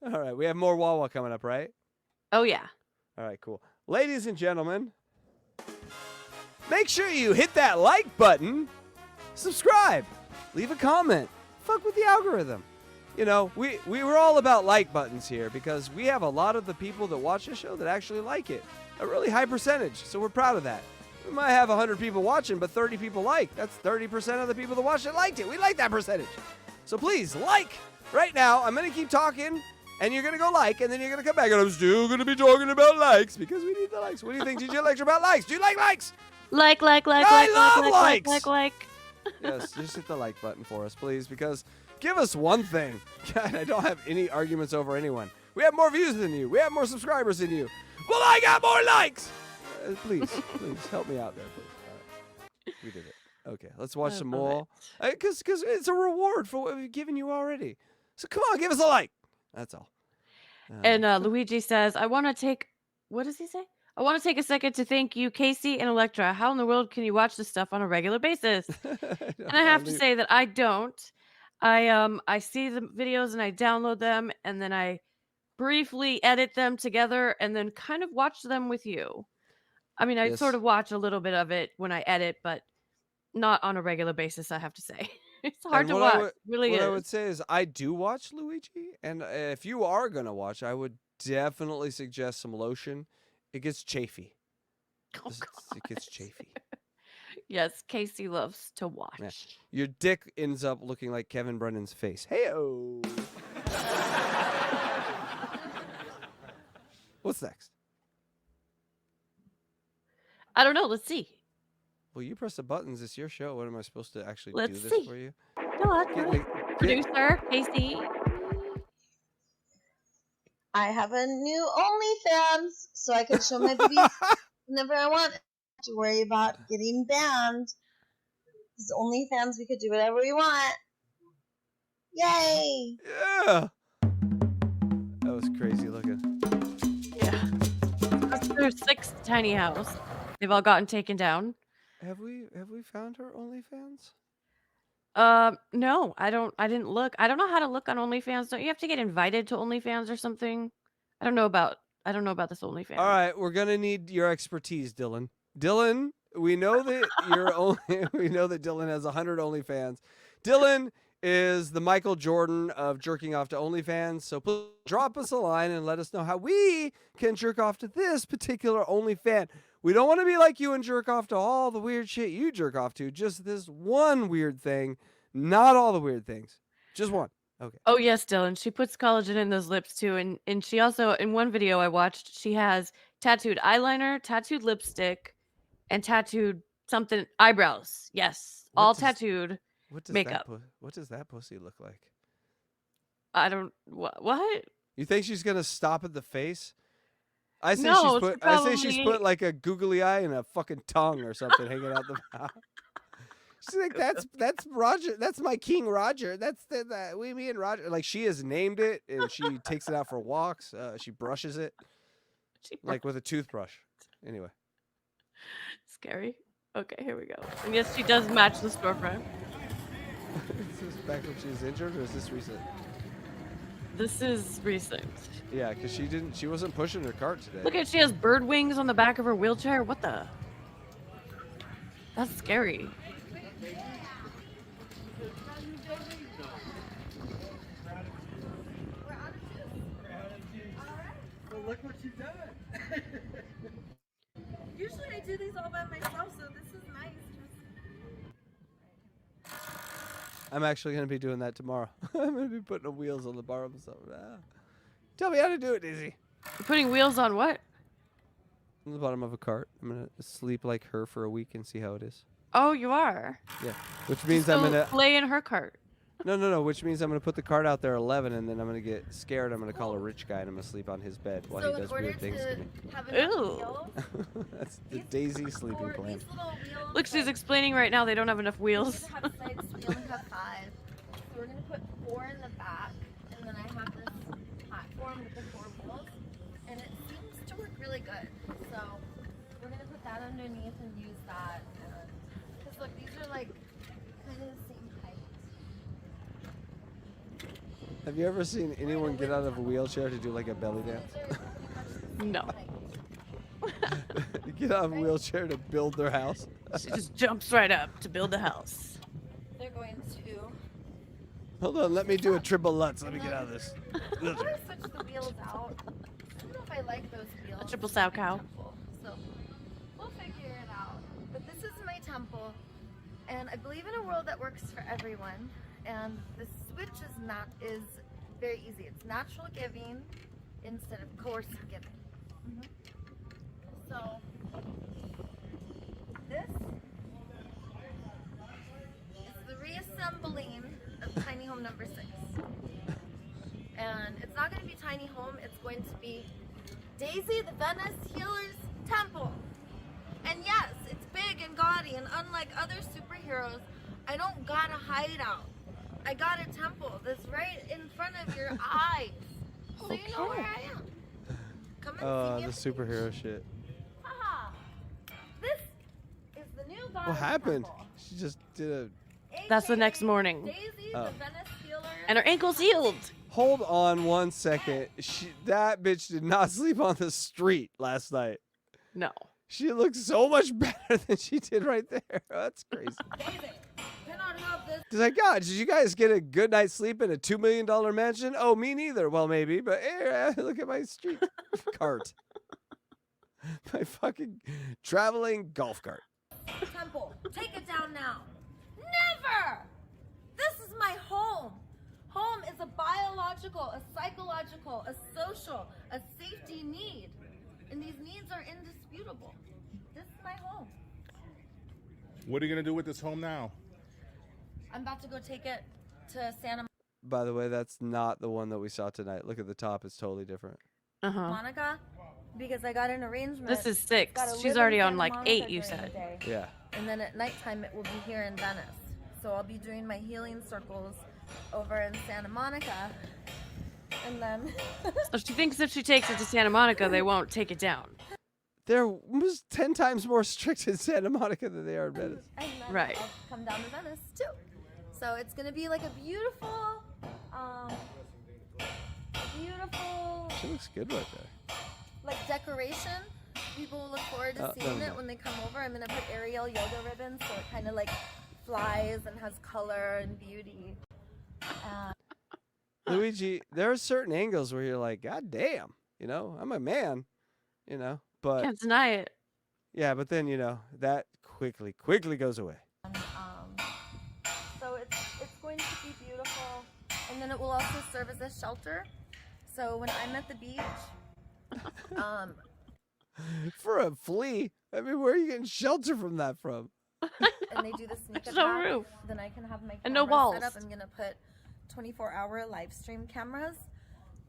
All right, we have more Wawa coming up, right? Oh, yeah. All right, cool. Ladies and gentlemen, make sure you hit that like button, subscribe, leave a comment, fuck with the algorithm. You know, we were all about like buttons here because we have a lot of the people that watch the show that actually like it. A really high percentage, so we're proud of that. We might have 100 people watching, but 30 people like. That's 30% of the people that watched it liked it. We like that percentage. So please, like right now. I'm going to keep talking, and you're going to go like, and then you're going to come back, and I'm still going to be talking about likes because we need the likes. What do you think, DJ Lecture, about likes? Do you like likes? Like. I love likes. Like. Yes, just hit the like button for us, please, because give us one thing. God, I don't have any arguments over anyone. We have more views than you. We have more subscribers than you. Well, I got more likes. Please help me out there, please. We did it. Okay, let's watch some more. Because it's a reward for what we've given you already. So come on, give us a like. That's all. And Luigi says, I want to take, what does he say? I want to take a second to thank you, Casey and Electra. How in the world can you watch this stuff on a regular basis? And I have to say that I don't. I see the videos and I download them and then I briefly edit them together and then kind of watch them with you. I mean, I sort of watch a little bit of it when I edit, but not on a regular basis, I have to say. It's hard to watch. Really is. What I would say is I do watch Luigi, and if you are going to watch, I would definitely suggest some lotion. It gets chafy. Oh, it gets chafy. Yes, Casey loves to watch. Yeah. Your dick ends up looking like Kevin Brennan's face. Hey-oh. What's next? I don't know. Let's see. Well, you press the buttons. It's your show. What am I supposed to actually do this for you? No, producer, Casey. I have a new OnlyFans, so I can show my boobies whenever I want. I don't have to worry about getting banned. Because OnlyFans, we could do whatever we want. Yay! Yeah. That was crazy looking. Yeah. That's their 6th tiny house. They've all gotten taken down. Have we found her OnlyFans? No, I didn't look. I don't know how to look on OnlyFans. Don't you have to get invited to OnlyFans or something? I don't know about this OnlyFans. All right, we're gonna need your expertise, Dylan. Dylan, we know that we know that Dylan has 100 OnlyFans. Dylan is the Michael Jordan of jerking off to OnlyFans. So please drop us a line and let us know how we can jerk off to this particular OnlyFan. We don't want to be like you and jerk off to all the weird shit you jerk off to. Just this one weird thing. Not all the weird things. Just one. Okay. Oh, yes, Dylan. She puts collagen in those lips, too. And she also, in one video I watched, she has tattooed eyeliner, tattooed lipstick, and tattooed something, eyebrows. Yes. Tattooed makeup. What does that pussy look like? I don't, what? You think she's going to stop at the face? I say she's put like a googly eye and a fucking tongue or something hanging out the mouth. She's like, that's Roger. That's my King Roger. That's me and Roger. Like, she has named it and she takes it out for walks. She brushes it like with a toothbrush. Anyway. Scary. Okay, here we go. And yes, she does match the storefront. Is this back when she was injured or is this recent? This is recent. Yeah, because she wasn't pushing her cart today. Look at, she has bird wings on the back of her wheelchair. What the? That's scary. Well, look what you've done. Usually I do these all by myself, so this is nice. I'm actually going to be doing that tomorrow. I'm going to be putting the wheels on the bottom of something. Tell me how to do it, Izzy. You're putting wheels on what? On the bottom of a cart. I'm going to sleep like her for a week and see how it is. Oh, you are? Yeah. Which means I'm going to lay in her cart. No. Which means I'm going to put the cart out there at 11 and then I'm going to get scared. I'm going to call a rich guy and I'm going to sleep on his bed while he does weird things to me. Ew. That's the Daisy sleeping plan. Look, she's explaining right now they don't have enough wheels. We have 6, we only have 5. So we're going to put 4 in the back, and then I have this platform with the 4 wheels, and it seems to work really good. So we're going to put that underneath and use that. Because look, these are like kind of the same height. Have you ever seen anyone get out of a wheelchair to do like a belly dance? No. Get out of a wheelchair to build their house? She just jumps right up to build a house. They're going to. Hold on, let me do a triple Lutz. Let me get out of this. I'm gonna switch the wheels out. I don't know if I like those wheels. A triple sow cow. So we'll figure it out. But this is my temple, and I believe in a world that works for everyone. And the switch is very easy. It's natural giving instead of coercive giving. So this is the reassembling of tiny home number 6. And it's not going to be tiny home, it's going to be Daisy the Venice Healer's Temple. And yes, it's big and gaudy, and unlike other superheroes, I don't got a hideout. I got a temple that's right in front of your eyes. So you know where I am. Come and see me. The superhero shit. Haha. This is the new God. What happened? Temple. She just did a... That's the next morning. Daisy Oh. the Venice Healer. And her ankle's healed. Hold on 1 second. That bitch did not sleep on the street last night. No. She looks so much better than she did right there. That's crazy. Daisy, cannot have this. She's like, God, did you guys get a good night's sleep in a $2 million mansion? Oh, me neither. Well, maybe, but look at my street cart. My fucking traveling golf cart. Temple, take it down now. Never! This is my home. Home is a biological, a psychological, a social, a safety need. And these needs are indisputable. This is my home. What are you gonna do with this home now? I'm about to go take it to Santa By the way, that's not the one that we saw tonight. Look at the top. It's totally different. Uh-huh. Monica because I got an arrangement. This is It's 6. gotta live She's in already on Santa like Monica 8, you during the said. day. Yeah. And then at nighttime it will be here in Venice. So I'll be doing my healing circles over in Santa Monica. And then So she thinks if she takes it to Santa Monica, they won't take it down. They're almost 10 times more strict in Santa Monica than they are in Venice. and then Right. I'll come down to Venice too. So it's gonna be like a beautiful, She looks good right there. like decoration. People will look forward to Oh, seeing no, it no. when they come over. I'm gonna put Ariel yoga ribbons so it kind of like flies and has color and beauty. Luigi, there are certain angles where you're like, God damn, you know, I'm a man, you know, but Can't deny it. yeah, but then, you know, that quickly goes away. So it's going to be beautiful, and then it will also serve as a shelter. So when I'm at the beach, For a flea, I mean, where are you getting shelter from that from? and they do the sneak There's no attack, roof. then I can have my And no camera set walls. up. I'm gonna put 24-hour live stream cameras.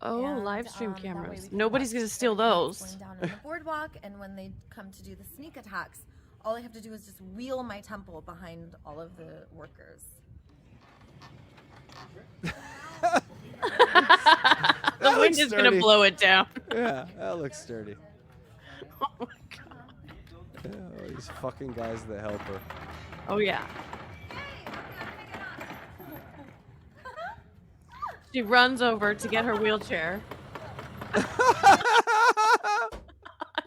Oh, and, live stream that way we cameras. can Nobody's watch going to steal everything those. that's going down on the boardwalk, and when they come to do the sneak attacks, all I have to do is just wheel my temple behind all of the workers. The wind looks is going sturdy. to blow it down. Yeah, that looks sturdy. Oh my god. Oh, these fucking guys that help her. Oh yeah. She runs over to get her wheelchair.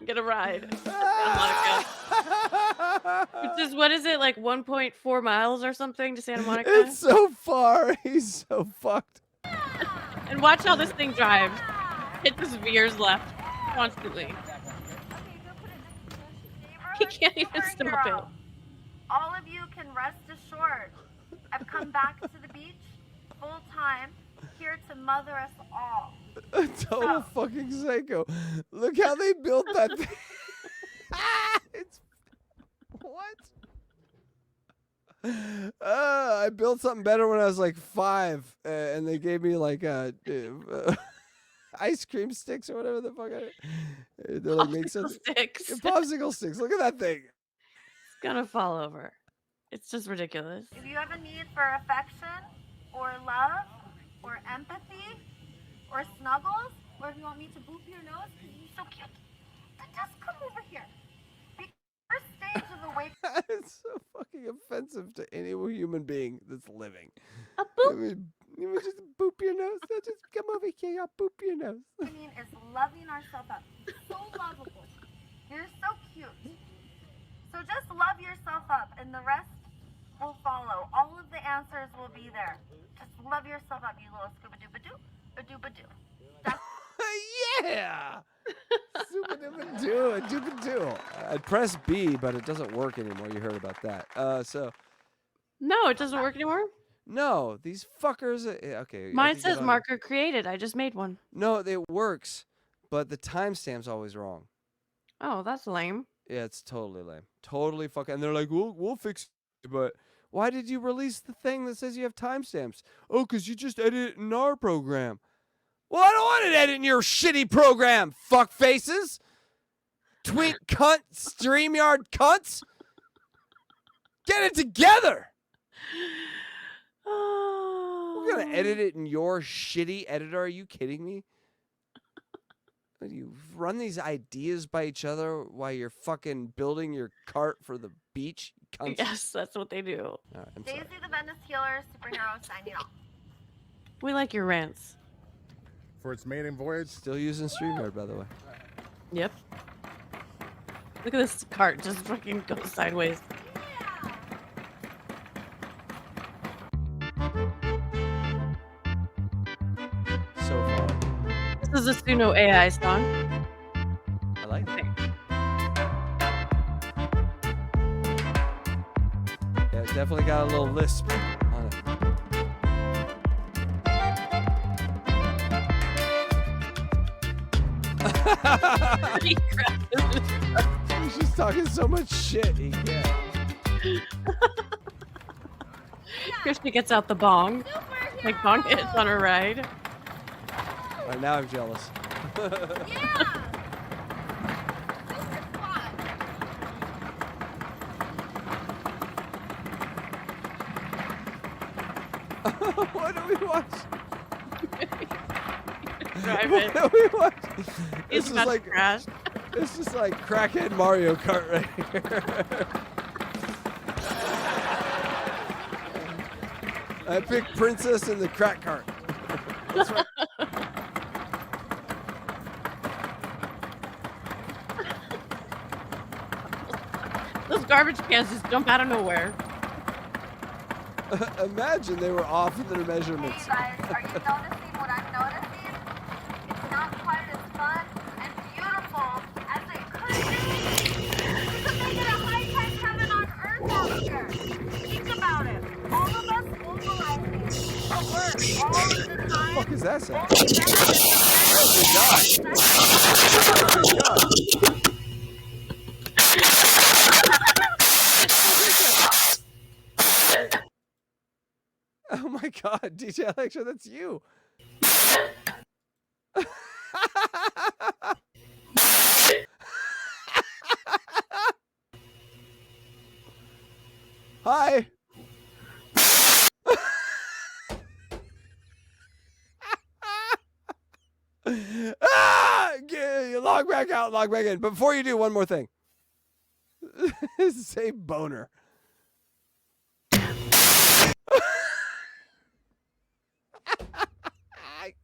Get a ride. Santa Monica. Which is, what is it, like 1.4 miles or something to Santa Monica? It's so far. He's so fucked. And watch how this thing drives. It just veers left constantly. He can't even stop it. All of you can rest assured. I've come back to the beach full time, here to mother us all. A total fucking psycho. Look how they built that thing. It's what? I built something better when I was like 5, and they gave me like ice cream sticks or whatever the fuck. They're like make Popsicle sense. sticks. Popsicle sticks. Look at that thing. It's gonna fall over. It's just ridiculous. If you have a need for affection, or love, or empathy, or snuggles, or if you want me to boop your nose because you're so cute, then just come over here. The first stage of the wake It's so fucking offensive to any human being that's living. A I boop. mean, You would just boop your nose. So just come over here. I'll boop your nose. I mean, is loving ourselves up. So lovable. You're so cute. So just love yourself up, and the rest will follow. All of the answers will be there. Just love yourself up, you little scuba-dooba-doo, ba-doo-ba-doo. That's Yeah. Super-dooba-doo, a dooba-doo. I'd press B, but it doesn't work anymore. You heard about that. No, it doesn't work anymore. No, these fuckers. Okay. I Mine can get says on- marker created. I just made one. No, it works, but the timestamp's always wrong. Oh, that's lame. Yeah, it's totally lame. Totally fucking. And they're like, we'll fix it, but why did you release the thing that says you have timestamps? Oh, because you just edit it in our program. Well, I don't want it edited in your shitty program, fuck faces. Tweet cunt, StreamYard cunts. Get it together. Oh. We're gonna edit it in your shitty editor. Are you kidding me? You run these ideas by each other while you're fucking building your cart for the beach? You cunts. Yes, that's what they do. All right, I'm sorry. Daisy the Venice Healer, superhero, signing off. We like your rants. For its maiden voyage. Still using StreamYard, by the way. Yep. Look at this cart just fucking go sideways. So far, This is a Suno AI song. I like it. Yeah, it's definitely got a little lisp on it. She's talking so much shit. He can't. Here she gets out the bong. Like bong hits on her ride. All right, now I'm jealous. Yeah! Super squad. What do we watch? Drive What it. do we watch? He's This is about like to crash. this is like crackhead Mario Kart right here. I picked Princess in the crack cart. That's right. Those garbage cans just jump out of nowhere. Imagine they were off in their measurements. Hey guys, are you noticing what I'm noticing? It's not quite as fun and beautiful as it could be. We could make it a high-tech heaven on earth out here. Think about it. All of us mobilizing to work all of the time. What the fuck is that sound? Only benefits Oh, good God. Oh my God, DJ Electra, that's you. Hi. Log back out, log back in. But before you do, one more thing. Say boner.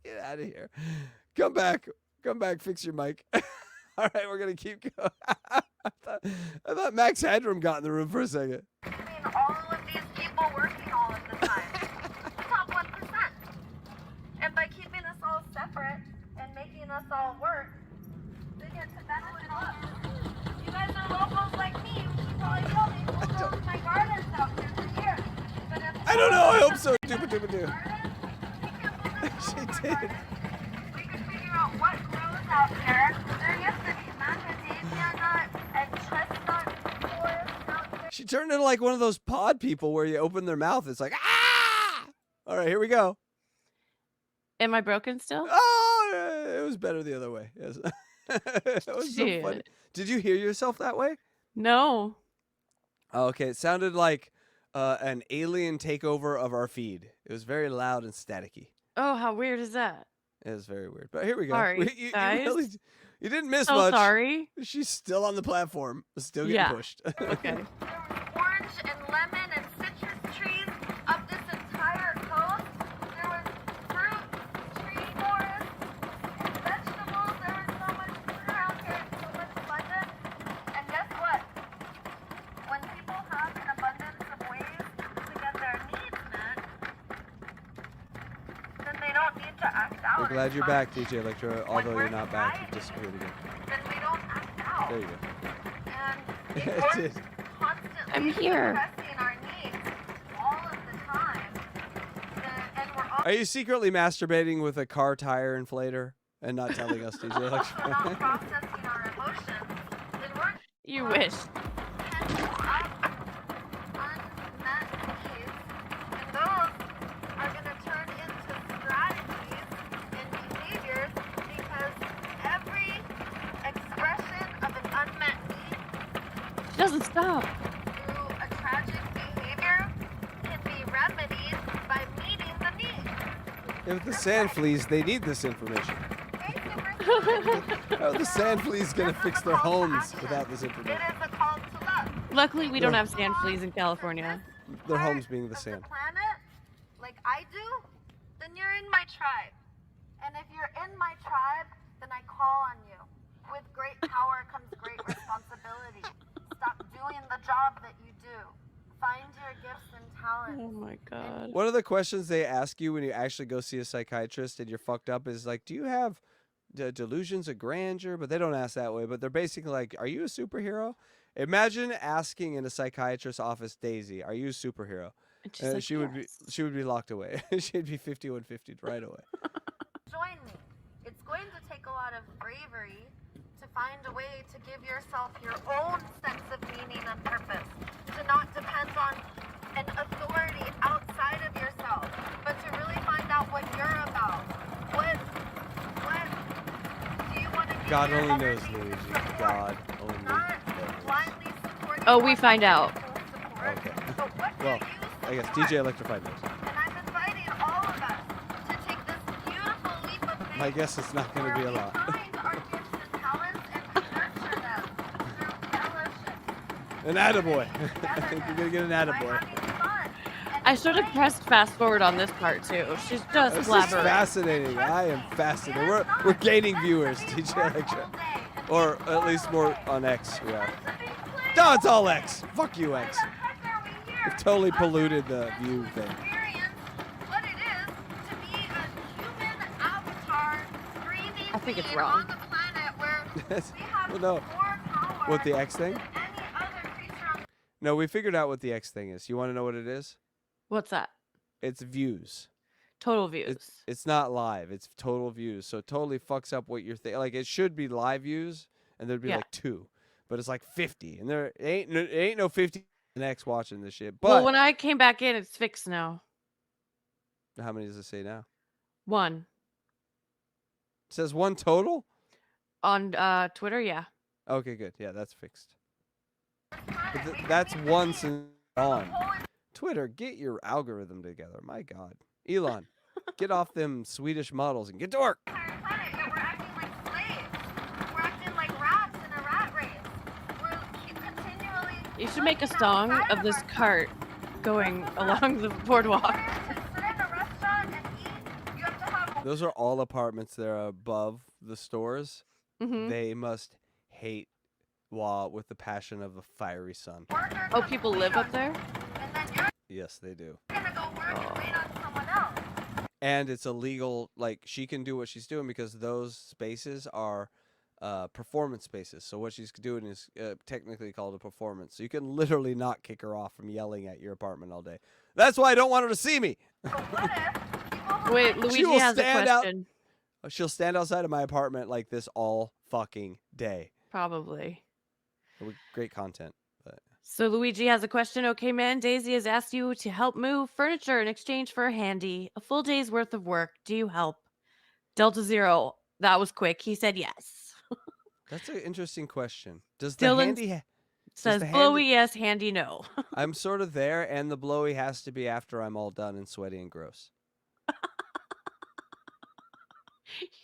Get out of here. Come back. Come back. Fix your mic. All right, we're going to keep going. I thought Max Headroom got in the room for a second. I mean, all of these people working all of the time. Top 1%. And by keeping us all separate and making us all work, they get to benefit all of us. You guys are locals like me. You should probably know me. Moved over my gardens out here for years. But if I don't know. I hope so. Dooba dooba doo. gardens, we can move into She local did. gardens. We can figure out what grows out there. There used to be macadamia nut and chestnut forests out there. She turned into like one of those pod people where you open their mouth. It's like, ah! All right, here we go. Am I broken still? Oh, it was better the other way. Yes. It was so funny. Shit. Did you hear yourself that way? No. Oh, okay, it sounded like an alien takeover of our feed. It was very loud and staticky. Oh, how weird is that? It was very weird. But here we go. Sorry, You guys. you didn't miss So much. sorry. She's still on the platform, still getting Yeah. pushed. Okay. There was orange and lemon and citrus trees up this entire coast. There was out. We're glad It's you're fun. back, DJ Electra. When Although we're you're not back, driving, you disappeared again. then we don't act out. There you go. And It if we're did. constantly I'm here. suppressing our needs all of the time, and we're Are you secretly masturbating with a car tire inflator and not telling us, DJ also Electra? not processing our emotions, then we're You wish. pent up unmet needs, and those are going to turn into strategies and behaviors because every expression of an unmet need She doesn't stop. through a tragic behavior can be remedied by meeting the need. If the sand fleas, they need this information. Okay, super How are the sand fleas gonna This is fix a their call to homes action. without this It information? is a call to love. Luckily, we don't Yeah. have sand fleas in California. Their Part homes being the of sand. planet, like I do, then you're in my tribe. And if you're in my tribe, then I call on you. With great power comes great responsibility. Stop doing the job that you do. Find your gifts and talents. Oh my god. One of the questions they ask you when you actually go see a psychiatrist and you're fucked up is like, do you have delusions of grandeur? But they don't ask that way. But they're basically like, are you a superhero? Imagine asking in a psychiatrist's office, Daisy, are you a superhero? And she's like, She would be "Yes." she would be locked away. She'd be 5150 right away. Join me. It's going to take a lot of bravery to find a way to give yourself your own sense of meaning and purpose. To not depend on an authority outside of yourself, but to really find out what you're about. What do you want to give God your only knows, energy to Luigi. support? God only Not knows. blindly supporting Oh, we what find other out. people support, Okay. but what do Well, you I guess support? DJ Electrified knows. And I'm inviting all of us to take this beautiful leap of faith. My guess it's not going to be a lot. Where we find our gifts and talents and we nurture them through fellowship. An attaboy. Togetherness, You're going to get an by attaboy. having fun and I should have playing. pressed fast forward on this part too. She's just This is blabbering. fascinating. I am fascinated. We're gaining viewers, DJ Electra. Or at least more on X. Yeah. No, it's all X. Fuck you, X. We've totally polluted the view thing. Experience what it is to be a human avatar, breathing I think it's being wrong. on the planet where we have Well, no. more power What, the X thing? than any other creature on No, we figured out what the X thing is. You want to know what it is? What's that? It's views. Total views. It's not live. It's total views. So it totally fucks up what you're thinking. Like, it should be live views, and there'd be Yeah. like 2. But it's like 50. And there ain't no 50 X watching this shit. But Well, when I came back in, it's fixed now. how many does it say now? 1 It says 1 total? on Twitter. Yeah. Okay, good. Yeah, that's fixed. But planet. that's once and on. Twitter, get your algorithm together. My God. Elon, get off them Swedish models and get to work. Entire planet, yet we're acting like slaves. We're acting like rats in a rat race. We're continually. You should make a looking song outside of this ourselves. cart going along the boardwalk. In order to sit in a restaurant and eat, you have to have Those are all apartments that are above the stores. Hmm. They must hate Wawa with the passion of a fiery sun. workers Oh, have to people wait live up on there? you, and then you're Yes, they do. gonna go work and wait on someone else. And it's illegal. Like, she can do what she's doing because those spaces are performance spaces. So what she's doing is technically called a performance. So you can literally not kick her off from yelling at your apartment all day. That's why I don't want her to see me. But what if people who Wait, like Luigi will has a stand out- question. She'll stand outside of my apartment like this all fucking day. Probably. Great content. But So Luigi has a question. Okay, man, Daisy has asked you to help move furniture in exchange for a handy. A full day's worth of work. Do you help? Delta Zero. That was quick. He said yes. that's an interesting question. Does the Dylan handy... Says the blowy handy- yes, handy no. I'm sort of there, and the blowy has to be after I'm all done and sweaty and gross.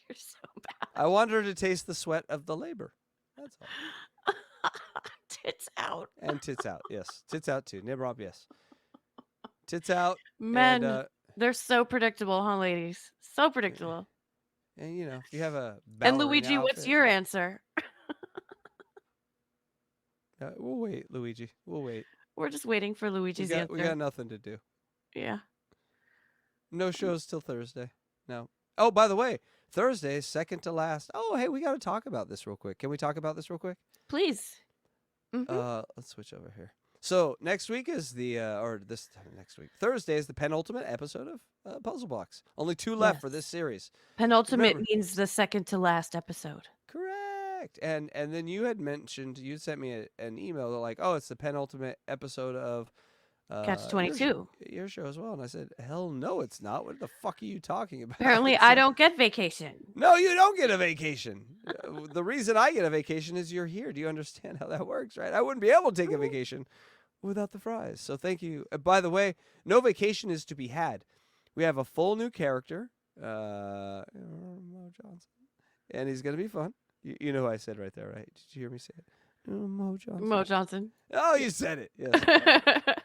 You're so bad. I want her to taste the sweat of the labor. That's all. Tits out. And tits out, yes. Tits out too. Nibrob, yes. Tits out. Men, And, they're so predictable, huh, ladies? So predictable. and you know, if you have a And ballerina Luigi, what's outfit- your answer? We'll wait, Luigi. We'll wait. We're just waiting for Luigi's We answer. got nothing to do. Yeah. No shows till Thursday. No. Oh, by the way, Thursday, second to last. Oh, hey, we got to talk about this real quick. Can we talk about this real quick? Please. Let's switch over here. So next week is next week. Thursday is the penultimate episode of Puzzle Box. Only 2 left for this series. Penultimate Remember- means the second to last episode. Correct. And then you had mentioned, you sent me an email like, oh, it's the penultimate episode of Catch 22. Your show as well. And I said, hell no, it's not. What the fuck are you talking about? Apparently, I don't get vacation. No, you don't get a vacation. The reason I get a vacation is you're here. Do you understand how that works, right? I wouldn't be able to take a vacation without the fries. So thank you. By the way, no vacation is to be had. We have a full new character, Mo Johnson, and he's going to be fun. You know who I said right there, right? Did you hear me say it? Mo Johnson. Mo Johnson. Oh, you said it. Yes.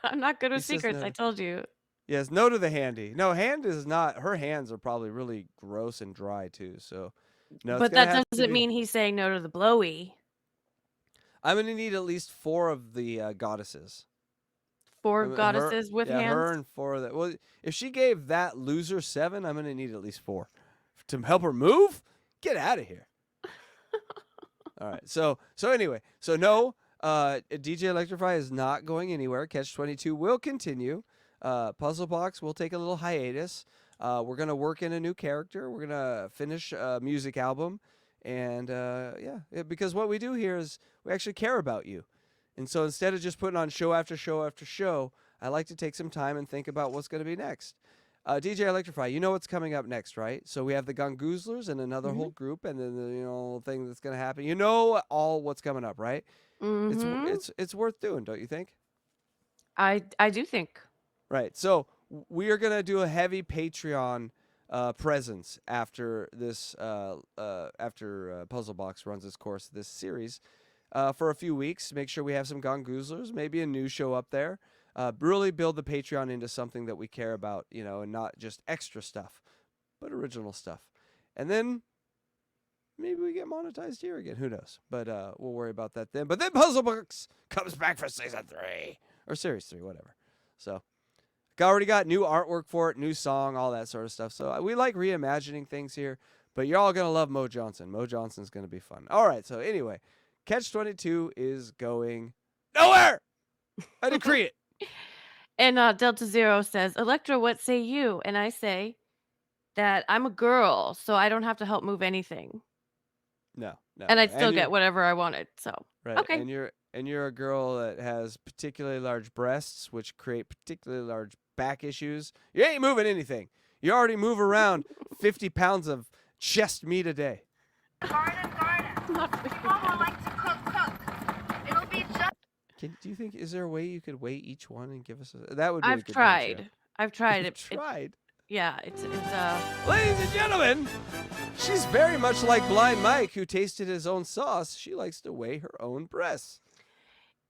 I'm not good with He says secrets. no. I told you. Yes, no to the handy. No, hand is not. Her hands are probably really gross and dry too. So, no. But that doesn't mean he's saying no to the blowy. I'm gonna need at least 4 of the goddesses. 4 Her- goddesses with yeah, hands. her and 4 of that. Well, if she gave that loser 7, I'm gonna need at least 4 to help her move. Get out of here. All right. So anyway, no. DJ Electrify is not going anywhere. Catch 22 will continue. Puzzle Box will take a little hiatus. We're gonna work in a new character. We're gonna finish a music album, and because what we do here is we actually care about you, and so instead of just putting on show after show after show, I like to take some time and think about what's gonna be next. DJ Electrify, you know what's coming up next, right? So we have the Gungoozlers and another whole group, and then the thing that's gonna happen. You know all what's coming up, right? It's worth doing, don't you think? I do think. Right. So we are gonna do a heavy Patreon presence after this after Puzzle Box runs its course this series for a few weeks. Make sure we have some Gongoozlers, maybe a new show up there. Really build the Patreon into something that we care about, and not just extra stuff, but original stuff. And then maybe we get monetized here again. Who knows? But we'll worry about that then. But then Puzzle Box comes back for season 3 or series 3, whatever. So already got new artwork for it, new song, all that sort of stuff. So we like reimagining things here. But you're all gonna love Mo Johnson. Mo Johnson's gonna be fun. All right. So anyway, Catch 22 is going nowhere. I decree it. And Delta Zero says, Electra, what say you? And I say that I'm a girl, so I don't have to help move anything. No. And I'd still get whatever I wanted. So right. okay. And you're a girl that has particularly large breasts, which create particularly large back issues. You ain't moving anything. You already move around 50 pounds of chest meat a day. Garden. Mama likes to cook. It'll be just. Do you think is there a way you could weigh each one and give us that would be a I've good tried. ratio. I've tried You've it. tried. Yeah, it's Ladies and gentlemen, she's very much like Blind Mike, who tasted his own sauce. She likes to weigh her own breasts.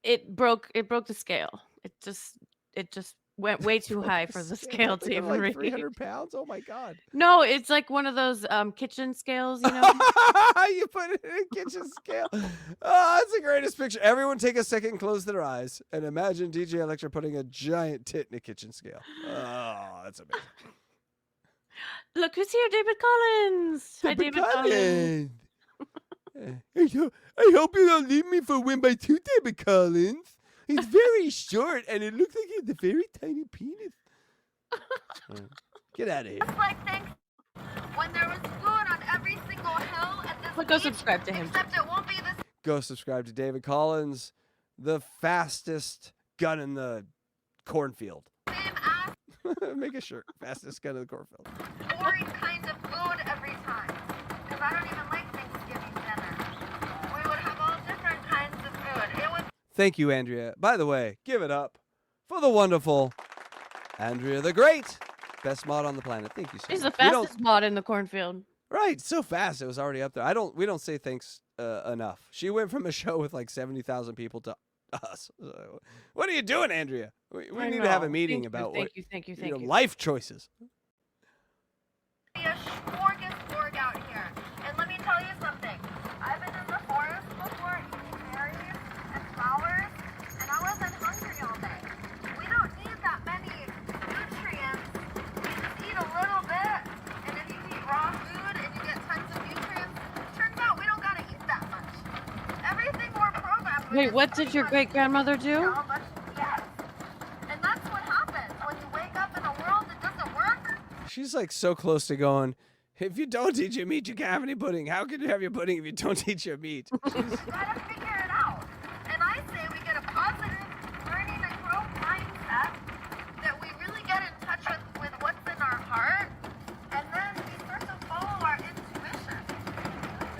it broke the scale. It just went way too high for the scale to even like read. 300 pounds. Oh my god! No, it's like one of those kitchen scales, you know. You put it in a kitchen scale. Oh, that's the greatest picture. Everyone take a second and close their eyes and imagine DJ Electra putting a giant tit in a kitchen scale. Oh, that's amazing. Look who's here, David Collins. Hi, David Collins. I hope you don't leave me for win by 2, David Collins. He's very short, and it looks like he has a very tiny penis. Get out of here. Just like things when there was food on every single hill at this But go beach, subscribe to him. except it won't be this Go subscribe to David Collins, the fastest gun in the cornfield. same ass Make a shirt. Fastest gun in the cornfield. boring kind of food every time. Because I don't even like Thanksgiving dinner. We would have all different kinds of food. It would Thank you, Andrea. By the way, give it up for the wonderful Andrea the Great. Best mod on the planet. Thank you so She's the much. We don't- fastest mod in the cornfield. Right, so fast. It was already up there. We don't say thanks enough. She went from a show with like 70,000 people to us. What are you doing, Andrea? We I need to have a know. meeting Thank you, about Thank you. your life choices. be a smorgasbord out here. And let me tell you something. I've been in the forest before eating berries and flowers, and I wasn't hungry all day. We don't need that many nutrients. You just eat a little bit, and if you eat raw Wait, what did your great grandmother do? Yes. And that's what happens when you wake up in a world that doesn't work. She's like so close to going, if you don't eat your meat, you can't have any pudding. How can you have your pudding if you don't eat your meat? You gotta figure it out. And I say we get a positive learning and growth mindset, that we really get in touch with what's in our heart, and then we start to follow our intuition.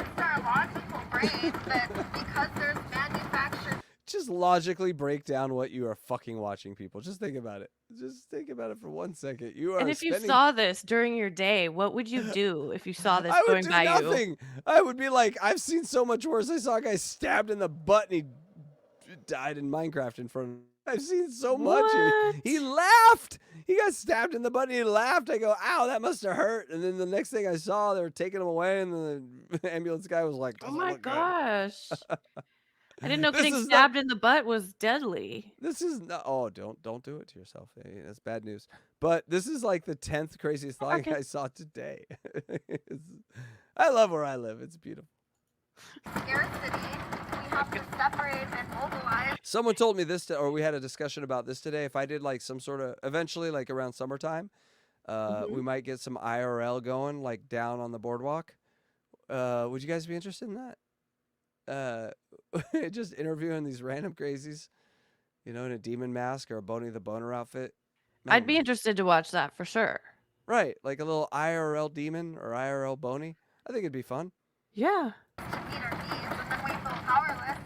It's our logical brain that because there's manufactured. Just logically break down what you are fucking watching, people. Just think about it. Just think about it for 1 second. You are And if you spending... saw this during your day, what would you do if you saw this I would going do by you? nothing. I would be like, I've seen so much worse. I saw a guy stabbed in the butt and he died in Minecraft in front of me. I've seen so much. What? He laughed. He got stabbed in the butt and he laughed. I go, ow, that must have hurt. And then the next thing I saw, they were taking him away and the ambulance guy was like, Oh "Doesn't my look good." gosh. I didn't know This getting is stabbed in the butt was deadly. This is not, oh, don't do it to yourself. Hey, that's bad news. But this is like the 10th craziest thing Okay. I saw today. I love where I live. It's beautiful. Scarcity, we have to separate and mobilize. Someone told me this, or we had a discussion about this today. If I did like some sort of, eventually like around summertime, we might get some IRL going like down on the boardwalk. Would you guys be interested in that? Just interviewing these random crazies, you know, in a demon mask or a Boney the Boner outfit. I'd be Man, interested to watch that for sure. right, like a little IRL demon or IRL Boney. I think it'd be fun. Yeah. To meet our needs, and then we feel powerless.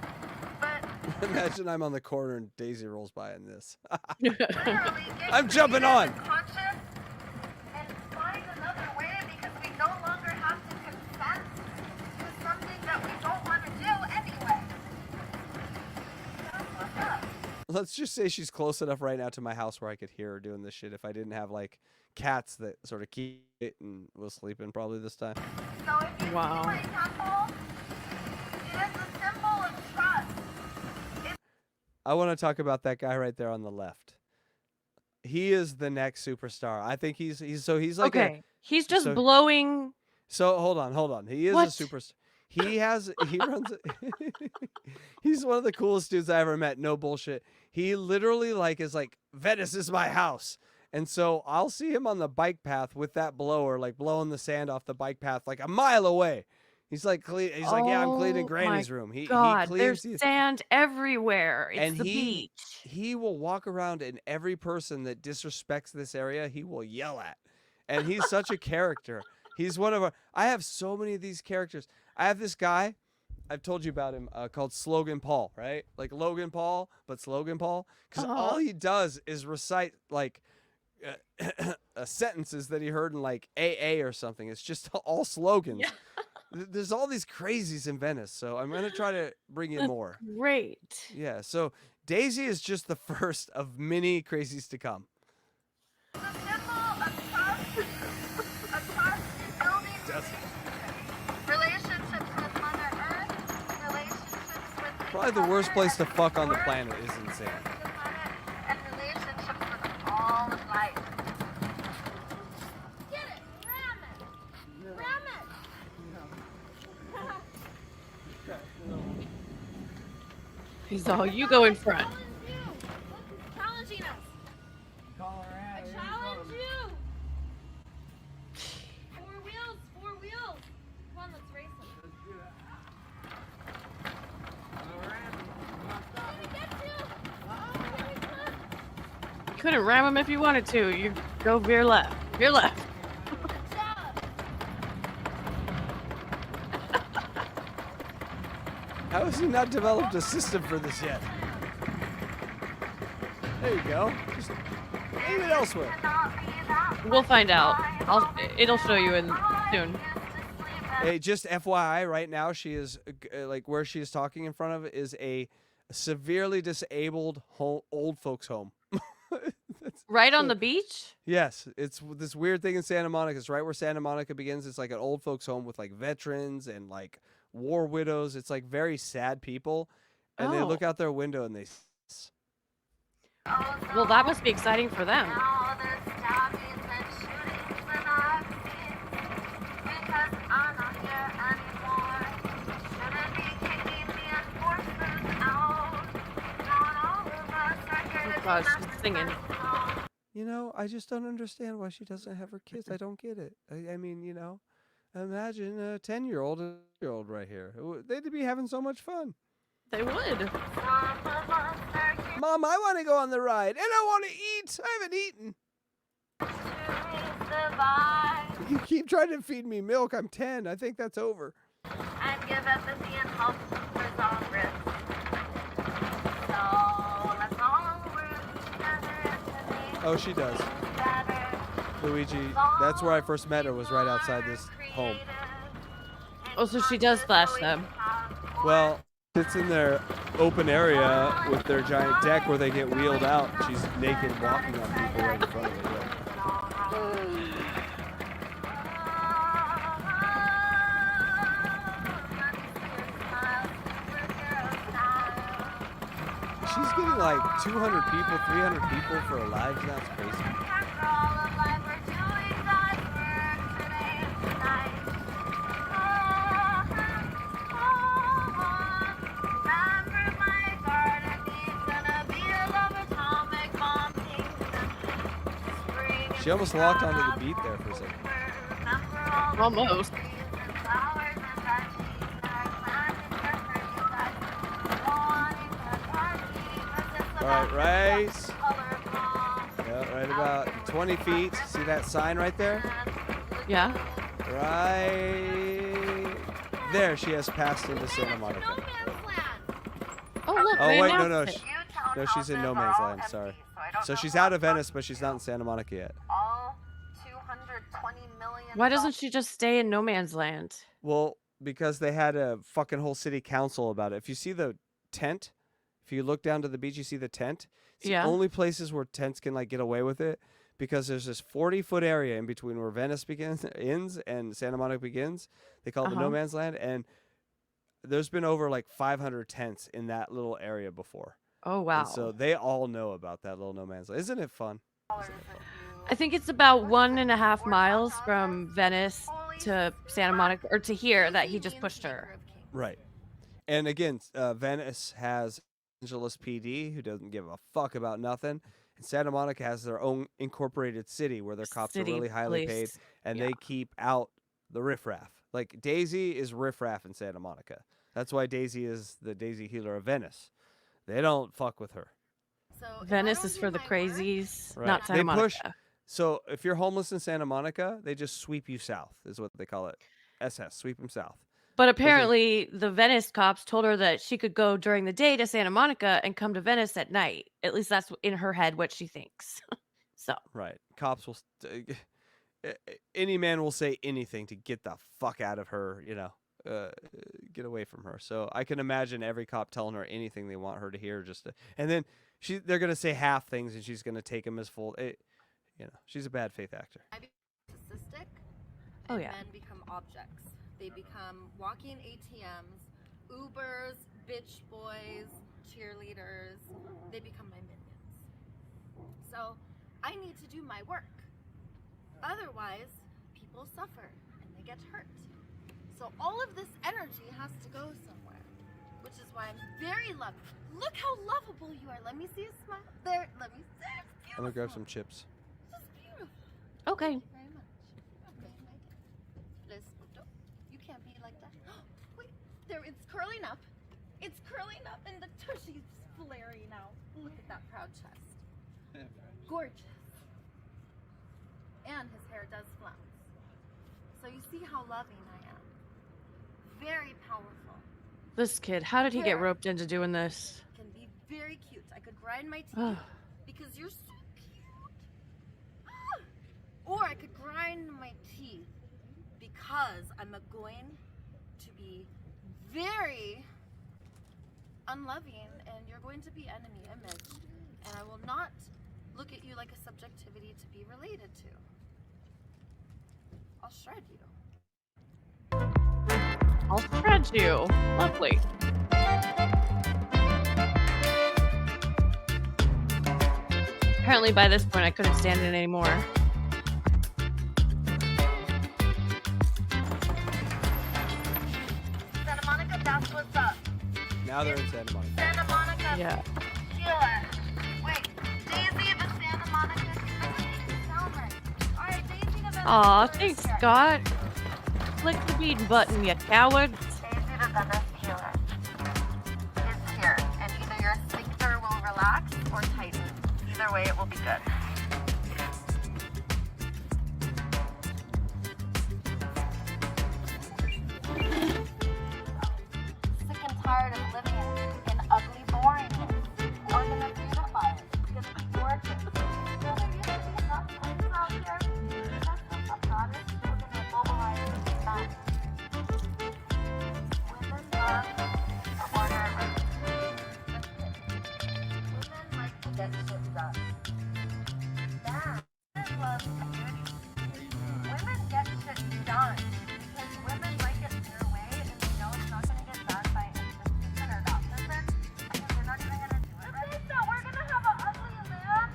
But Imagine I'm on the corner and Daisy rolls by in this. literally get I'm jumping creative on. and conscious and find another way, because we no longer have to consent to something that we don't want to do anyway. That's what's up. Let's just say she's close enough right now to my house where I could hear her doing this shit if I didn't have like cats that sort of keep it and was sleeping probably this time. So if you Wow. see my temple, it is a symbol of trust. I want to talk about that guy right there on the left. He is the next superstar. I think he's like Okay. He's just so- blowing. So hold on. He is What? a superstar. He runs. He's one of the coolest dudes I ever met. No bullshit. He literally like is like, Venice is my house. And so I'll see him on the bike path with that blower, like blowing the sand off the bike path, like a mile away. He's like, yeah, I'm cleaning Oh Granny's my room. He God, cleans. there's sand everywhere. It's And the beach. he will walk around, and every person that disrespects this area, he will yell at. And he's such a character. He's one of our. I have so many of these characters. I have this guy. I've told you about him called Slogan Paul, right? Like Logan Paul, but Slogan Paul. Because all he does is recite like sentences that he heard in like AA or something. It's just all slogans. Yeah. There's all these crazies in Venice, so I'm going to try to bring in more. Great. Yeah, so Daisy is just the first of many crazies to come. The symbol of trust in building relationships with Mother Earth, relationships with Probably the worst place to fuck on the planet is insane. the planet, and relationships with all of life. Get it! Ram it! Ram it! He's all, you go in front. Challenge you! Look, challenging us! I challenge you! Four wheels! Four wheels! Come on, let's race them. I'm gonna get you! Here we come! You couldn't ram him if you wanted to. You go veer left. Veer left. Good job! How has he not developed a system for this yet? There you go. Just aim it elsewhere. Cannot be that We'll find out. It'll show you in soon. Hey, just FYI, right now she is like where she is talking in front of is a severely disabled old folks home. Right on the beach? Yes, it's this weird thing in Santa Monica. It's right where Santa Monica begins. It's like an old folks home with like veterans and like war widows. It's like very sad people, and they Oh. look out their window and they. Well, that must be exciting for them. All the stabbings and shootings that I've seen, because I'm not here anymore. Shouldn't be kicking the enforcers out. God, she's singing. You know, I just don't understand why she doesn't have her kids. I don't get it. I mean, you know, imagine a 10-year-old and a 8-year-old right here. They'd be having so much fun. They would. Mom, I want to go on the ride, and I want to eat. I haven't eaten. You keep trying to feed me milk. I'm 10. I think that's over. And give empathy and help resolve risk. So let's all work together to make Oh, she does. better. Luigi, that's where I first met her, was right outside this home. Oh, so she does flash them. Well, it's in their open area with their giant deck where they get wheeled out. She's naked walking on people right in front of it. Yeah. She's getting like 200 people, 300 people for a live. That's crazy. She almost walked onto the beat there for a second. Almost. All right, right. Yeah, right about 20 feet. See that sign right there? Yeah. Right there, she has passed into Santa Monica. Oh, look. Oh, they wait, no, announced no. it. No, she's in no man's land. Sorry. So she's out of Venice, but she's not in Santa Monica yet. All 220 million. Why doesn't she just stay in no man's land? Well, because they had a fucking whole city council about it. If you see the tent, if you look down to the beach, you see the tent. It's Yeah. the only places where tents can like get away with it, because there's this 40-foot area in between where Venice ends and Santa Monica begins. They call it the no man's land, and there's been over like 500 tents in that little area before. Oh, wow. And so they all know about that little no man's land. Isn't it fun? I think it's about 1.5 miles from Venice to Santa Monica, or to here, that he just pushed her. Right. And again, Venice has Angeles PD, who doesn't give a fuck about nothing. And Santa Monica has their own incorporated city where their cops City are really highly paid, police. and Yeah. they keep out the riffraff. Like Daisy is riffraff in Santa Monica. That's why Daisy is the Daisy healer of Venice. They don't fuck with her. So if I Venice don't is do for the my work, crazies, Right. not They Santa Monica. push- So if you're homeless in Santa Monica, they just sweep you south, is what they call it. SS, sweep them south. But apparently, the Venice cops told her that she could go during the day to Santa Monica and come to Venice at night. At least that's in her head what she thinks. So, Right. Cops will. Any man will say anything to get the fuck out of her, you know, get away from her. So I can imagine every cop telling her anything they want her to hear, just to, and then they're gonna say half things, and she's gonna take them as full. You know, she's a bad faith actor. narcissistic, Oh, and yeah. men become objects. They become walking ATMs, Ubers, bitch boys, cheerleaders. They become my minions. So I need to do my work. Otherwise, people suffer and they get hurt. So all of this energy has to go somewhere, which is why I'm very loved. Look how lovable you are. Let me see a smile. There, let me see. It's beautiful. I'm gonna grab some chips. This is beautiful. okay. Thank you very much. Okay, my dear. Les photo. You can't be like that. Wait, there, it's curling up. It's curling up and the tushy's flaring out. Look at that proud chest. Gorgeous. And his hair does flounce. So you see how loving I am. Very powerful. This kid, how did he get Here. roped into doing this? Can be very cute. I could grind my teeth Ugh. because you're so cute. Or I could grind my teeth because I'm going to be very unloving and you're going to be enemy image. And I will not look at you like a subjectivity to be related to. I'll shred you. I'll shred you. Lovely. Apparently, by this point, I couldn't stand it anymore. Santa Monica, that's what's up. Now they're in Santa Monica. Santa Monica, Yeah. feel it. Wait, Aw, thanks, Scott. Click the bean button, you coward. Daisy the Venice Healer is here, and either your sphincter will relax or tighten. Either way, it will be good. Sick and tired of living in ugly boringness. We're gonna beautify it. It's gonna be gorgeous. You know, there used to be enough places out here. That's what I'm not. We're gonna mobilize men. Women love to order women like to get shit done. Men love beauty. Women get shit done because women like it their way and they know it's not going to get done by this person or that person because they're not even going to do it right. So we're going to have an ugly man.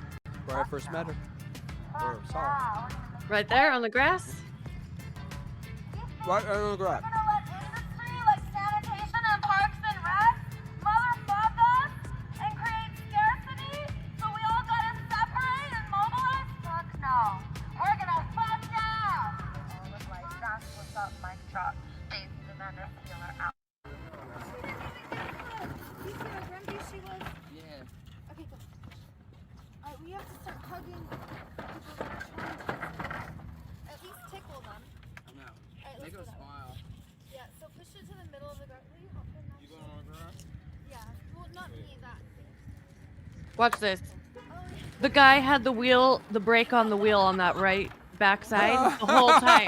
Where I first met her. Or saw her. Right there on the grass. Right on the grass. We're going to let industry like sanitation and parks and rec motherfuck us and create scarcity so we all got to separate and mobilize? Fuck no. We're going to fuck down. Oh, look like that's what's up, mic drop. Daisy the Menace Healer out. Yeah. Okay, go. Alright, we have to start hugging people that are trying to at least tickle them. I know. Alright, let's Make go her that way. smile. Yeah, so push it to the middle of the garden. Will you help him now? You going on the grass? Yeah. Well, not me, that. Watch this. Oh, yeah. The guy had the brake on the wheel on that right backside the whole time.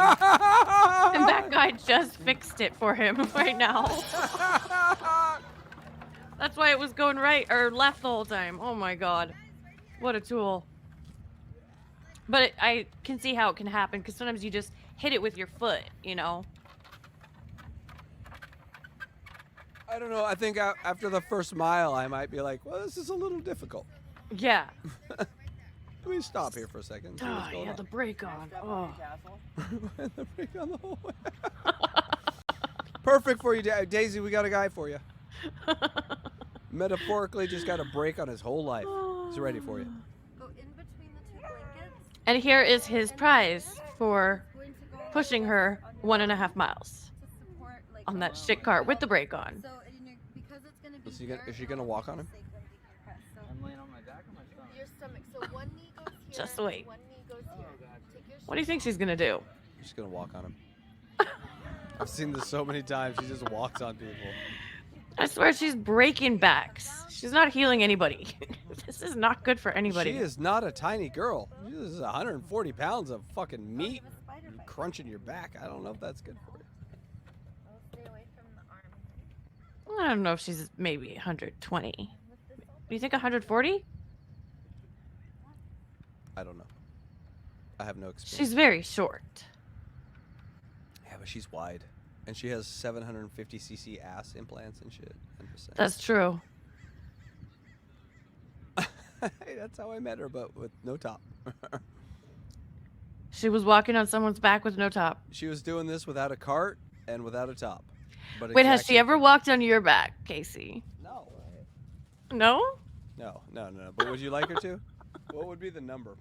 And that guy just fixed it for him right now. That's why it was going right or left the whole time. Oh my god. What a tool. But I can see how it can happen because sometimes you just hit it with your foot, you know? I don't know. I think after the first mile, I might be like, well, this is a little difficult. Yeah. Let me stop here for a second. and see what's Oh, going yeah, on. the brake on. Oh. The brake on the whole way. Perfect for you, Daisy. We got a guy for you. Metaphorically, just got a break on his whole life. He's ready for you. Go in between the two blankets. And here is his prize for Going to go pushing her 1.5 miles to support, like, on that shit cart with the brake on. So, because it's going to be Is she gonna walk on him? So I'm laying on my back or my stomach? your stomach. So one knee goes here. Just wait. One knee goes here. Take your What do you think she's gonna do? She's gonna walk on him. I've seen this so many times. She just walks on people. I swear she's breaking backs. She's not healing anybody. This is not good for anybody. She is not a tiny girl. She is 140 pounds of fucking meat crunching your back. I don't know if that's good for you. I'll stay away from the arm. I don't know if she's maybe 120. Do you think 140? I don't know. I have no experience. She's very short. Yeah, but she's wide. And she has 750cc ass implants and shit. 100%. That's true. Hey, that's how I met her, but with no top. She was walking on someone's back with no top. She was doing this without a cart and without a top. But Wait, has exactly she ever the- walked on your back, Casey? No. No? No. But would you like her to? What would be the number?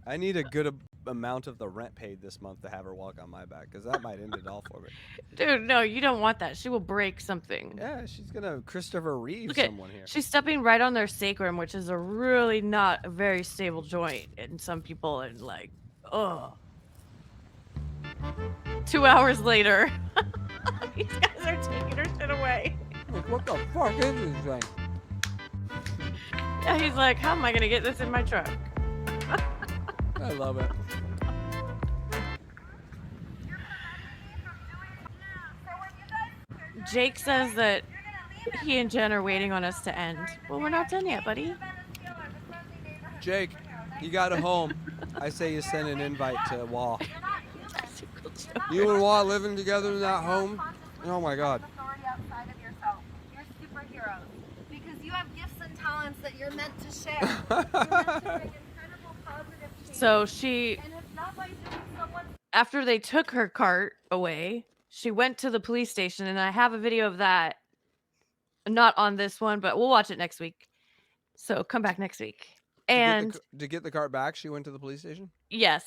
I need a good amount of the rent paid this month to have her walk on my back, because that might end it all for me. Dude, no, you don't want that. She will break something. Yeah, she's gonna Christopher Reeve Look at, someone here. she's stepping right on their sacrum, which is a really not a very stable joint in some people, and like, ugh. 2 hours later, these guys are taking her shit away. Like, what the fuck is this thing? Yeah, he's like, how am I gonna get this in my truck? I love it. Jake says that he and Jen are waiting on us to end. Well, we're not done yet, buddy. Jake, you got a home. I say you send an invite to Wawa. You and Wawa living together in that home? Oh my God. You're superheroes because you have gifts and talents that you're meant to share. You're meant to bring incredible positive change. So she, And it's not by doing someone. after they took her cart away, she went to the police station, and I have a video of that. Not on this one, but we'll watch it next week. So come back next week. And To get the cart back, she went to the police station? Yes.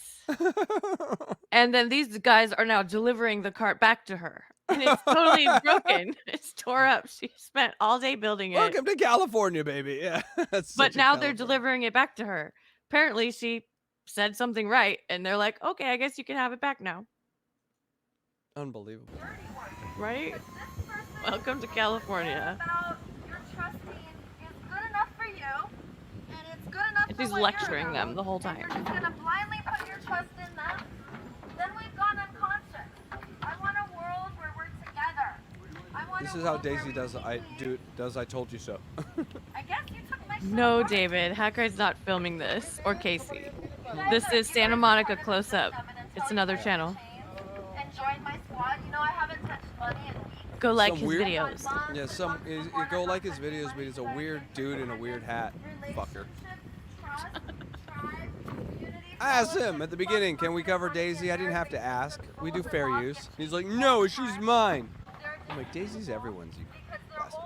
And then these guys are now delivering the cart back to her. And it's totally broken. It's tore up. She spent all day building it. Welcome to California, baby. Yeah. That's But such a now they're California. delivering it back to her. Apparently she said something right and they're like, "Okay, I guess you can have it back now." Unbelievable. Right? This person Welcome to California. about your trusting is good enough for you, and it's good enough And for she's what lecturing you're them about, the whole and time. you're just gonna blindly put your trust in them, then we've gone unconscious. I want a world where we're together. I want This a is how world where Daisy we does I told you so. I guess you took my No, shot. David. Hackride's not filming this. Or Casey. You guys This are- is you Santa guys are Monica part of the close-up. system, and until It's you another guys channel. change And join my squad. You know I haven't touched money in weeks. Go like Some his weird- videos. Yeah, you go like his videos, but he's a weird dude in a weird hat. Fucker. I asked him at the beginning, can we cover Daisy? I didn't have to ask. We do fair use. He's like, no, she's mine. I'm like, Daisy's everyone's, you bastard.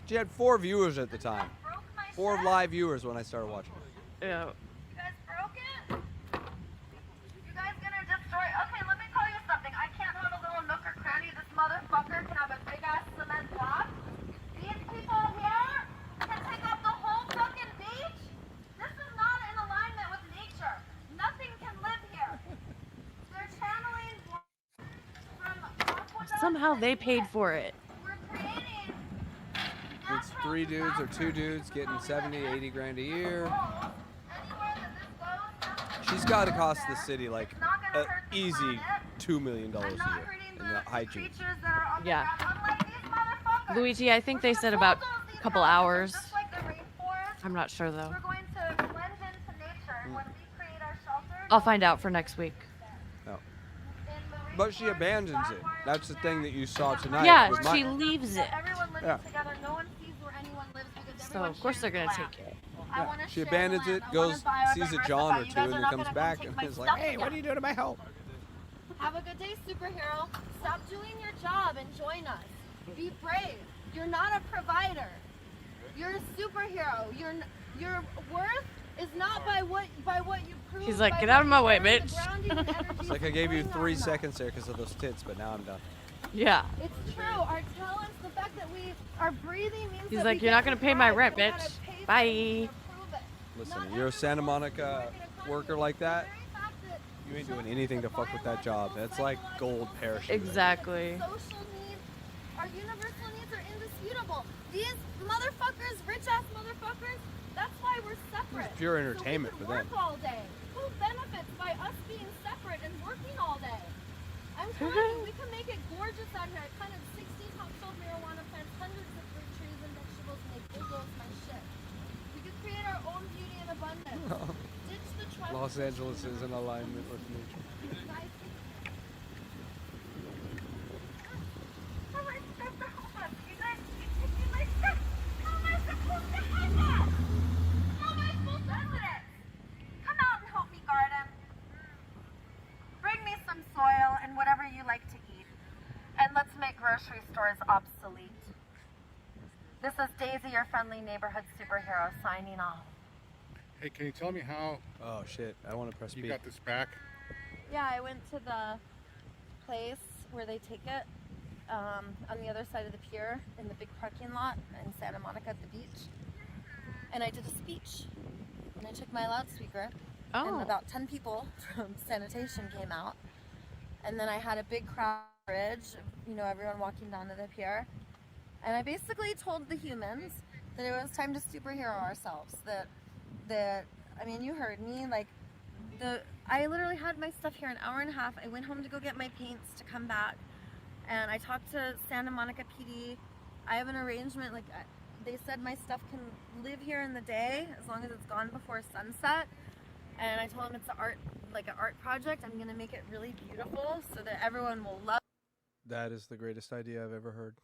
She had 4 viewers at the time. 4 live viewers when I started watching. Yeah. You guys broke it? You guys gonna destroy? Okay, let me tell you something. I can't have a little nook or cranny. This motherfucker can have a big ass cement block. These people here can take up the whole fucking beach. This is not in alignment with nature. Nothing can live here. They're channeling from aqueduct Somehow to they paid Tidbit. for it. We're creating It's 3 dudes or 2 dudes getting 70, 80 grand a year. She's got to cost the city like easy $2 million a year in the hygiene. Yeah. Luigi, I think they said about a couple hours. I'm not sure though. We're going to blend into nature, and when we create our shelters, I'll find out for next week. No. in the But she abandons it. That's the thing that you saw tonight. Yeah, with she my- leaves it. everyone living Yeah. together, no one sees where anyone lives because So everyone of course they're shares gonna the land. take it. I Yeah. wanna She share the abandons land. it, I goes, wanna sees a diversify. John or You 2, guys and are then not comes gonna back come and take is my like, stuff hey, with what are you. you doing to my help? Have a good day, superhero. Stop doing your job and join us. Be brave. You're not a provider. You're a superhero. Your worth is not by what you prove. He's like, by "Get what out of my you way, earn, the bitch." grounding and energy It's like I gave you bring 3 on us. seconds there because of those tits, but now I'm done. Yeah. It's true. Our talents, the fact that we are breathing means He's that like, we "You're get not gonna to pay my thrive, rent, but we gotta bitch. pay for it, Bye." we gotta prove it. Listen, Not you're a everyone Santa wants to Monica work in a worker country. like that. The very fact that You ain't doing anything to fuck with that job. That's like gold parachute. Exactly. social needs, our universal needs are indisputable. These motherfuckers, rich ass motherfuckers, that's why we're separate. It's pure entertainment so we for can them. work all day. Who benefits by us being separate and working all day? I'm telling you, we can make it gorgeous out here. I planted 60 top-shelf marijuana plants, hundreds of fruit trees and vegetables, and they bulldoze my shit. We could create our own beauty and abundance. Ditch the trust. Los Angeles is in alignment with nature. Guys, how am I supposed to help us? You guys keep taking my stuff. How am I supposed to have that? How am I supposed to have it? Come out and help me garden. Bring me some soil and whatever you like to eat. And let's make grocery stores obsolete. This is Daisy, your friendly neighborhood superhero, signing off. Hey, can you tell me how Oh shit! I want to press you B. got this back? Yeah, I went to the place where they take it on the other side of the pier in the big parking lot in Santa Monica at the beach. And I did a speech. And I took my loudspeaker, and Oh. about 10 people from sanitation came out. And then I had a big crowd bridge, everyone walking down to the pier. And I basically told the humans that it was time to superhero ourselves. You heard me, I literally had my stuff here an hour and a half. I went home to go get my paints to come back, and I talked to Santa Monica PD. I have an arrangement, they said my stuff can live here in the day as long as it's gone before sunset. And I told them it's an art project. I'm gonna make it really beautiful so that everyone will love. That is the greatest idea I've ever heard.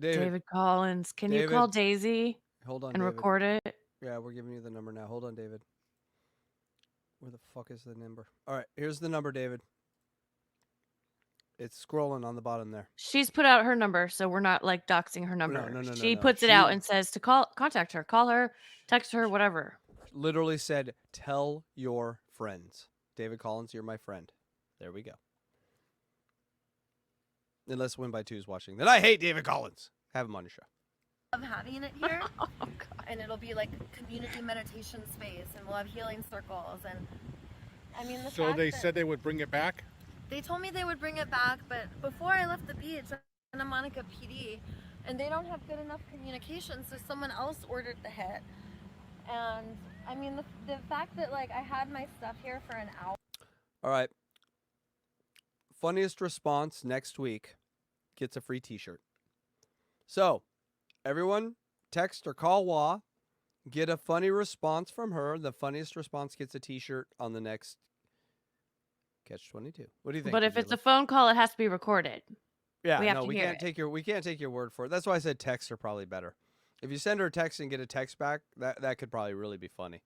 David, David Collins, can you call David. Daisy hold on, and David. record it? Yeah, we're giving you the number now. Hold on, David. Where the fuck is the number? All right, here's the number, David. It's scrolling on the bottom there. She's put out her number, so we're not like doxing her number. no, She no. puts it out and says to contact her, call her, text her, whatever. Literally said, tell your friends. David Collins, you're my friend. There we go. Unless Win by Two is watching. Then I hate David Collins. Have him on your show. Of having it here, Oh, God. and it'll be like community meditation space, and we'll have healing circles, and I mean the So fact they that said they would bring it back? they told me they would bring it back, but before I left the beach, Santa Monica PD, and they don't have good enough communication, so someone else ordered the hit, and I mean the fact that like I had my stuff here for an hour. All right. Funniest response next week gets a free t-shirt. So, everyone, text or call Wawa. Get a funny response from her. The funniest response gets a t-shirt on the next Catch 22. What do you think? But if it's a Angela? phone call, it has to be recorded. Yeah, we have no, to we hear can't it. take your word for it. That's why I said texts are probably better. If you send her a text and get a text back, that could probably really be funny.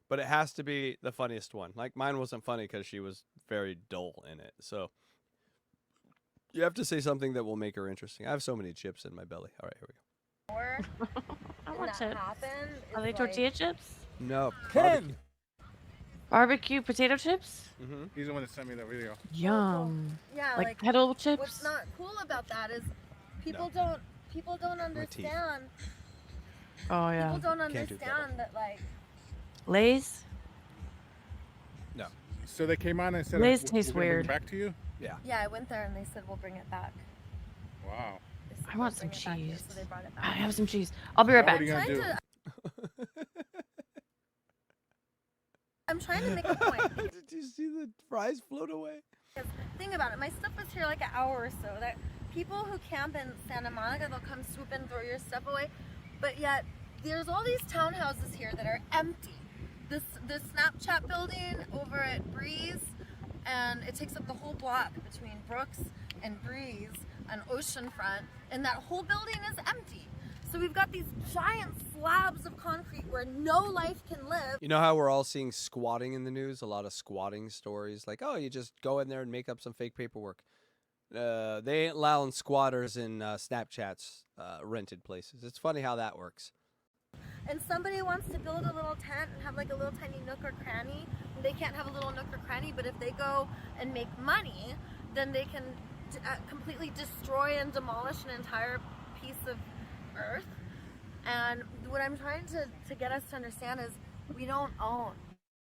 But it has to be the funniest one. Like mine wasn't funny because she was very dull in it. So you have to say something that will make her interesting. I have so many chips in my belly. All right, here we go. I And want that chips. happened Are is, they like, tortilla chips? No. Barbecue potato chips? Mm-hmm. He's the one that sent me that video. Yum. Yeah, Like kettle what's chips? not cool about that is people don't understand. Oh, yeah. People don't Can't do kettle. understand that like Lay's? No. So they came on and said, Lay's "We're taste gonna bring it weird. back to you?" Yeah. yeah, I went there and they said we'll bring it back. Wow. They said I they'll want some bring it back here, cheese. so they brought it I back. have some cheese. I'll be right What back. are you gonna Trying do? I'm trying to make a point. Did you see the fries float away? Because think about it, my stuff was here like an hour or so. That people who camp in Santa Monica, they'll come swoop in, throw your stuff away. But yet there's all these townhouses here that are empty. The Snapchat building over at Breeze, and it takes up the whole block between Brooks and Breeze on Oceanfront, and that whole building is empty. So we've got these giant slabs of concrete where no life can live. You know how we're all seeing squatting in the news? A lot of squatting stories. Like, oh, you just go in there and make up some fake paperwork. They ain't allowing squatters in Snapchat's rented places. It's funny how that works. And somebody wants to build a little tent and have like a little tiny nook or cranny. They can't have a little nook or cranny, but if they go and make money, then they can completely destroy and demolish an entire piece of earth. And what I'm trying to get us to understand is we don't own,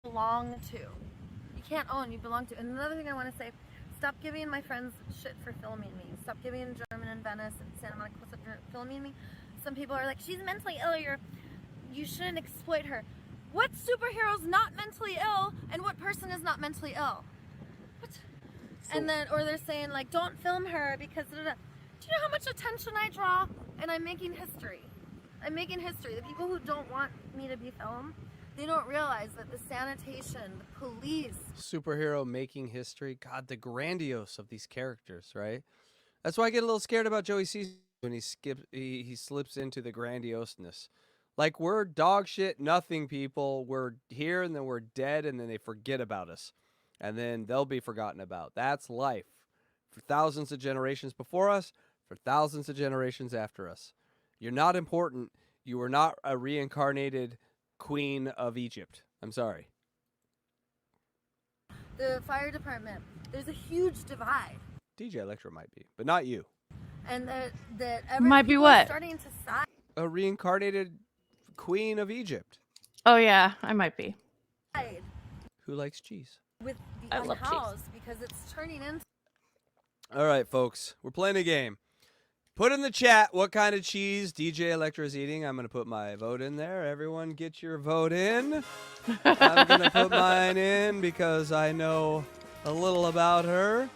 we belong to. You can't own, you belong to. And another thing I want to say, stop giving my friends shit for filming me. Stop giving German and Venice and Santa Monica for filming me. Some people are like, she's mentally ill, you shouldn't exploit her. What superhero's not mentally ill and what person is not mentally ill? What? And then, or they're saying like, don't film her because, do you know how much attention I draw? And I'm making history. I'm making history. The people who don't want me to be filmed, they don't realize that the sanitation, the police. Superhero making history. God, the grandiose of these characters, right? That's why I get a little scared about Joey Caesar when he slips into the grandioseness. Like, we're dog shit, nothing people. We're here and then we're dead and then they forget about us. And then they'll be forgotten about. That's life. For thousands of generations before us, for thousands of generations after us. You're not important. You are not a reincarnated queen of Egypt. I'm sorry. The fire department, there's a huge divide. DJ Electra might be, but not you. And that Might be people are what? starting to side. A reincarnated queen of Egypt. Oh, yeah, I might be. Who likes cheese? With the I love cheese. unhoused because it's turning into. All right, folks, we're playing a game. Put in the chat what kind of cheese DJ Electra is eating. I'm going to put my vote in there. Everyone get your vote in. I'm going to put mine in because I know a little about her.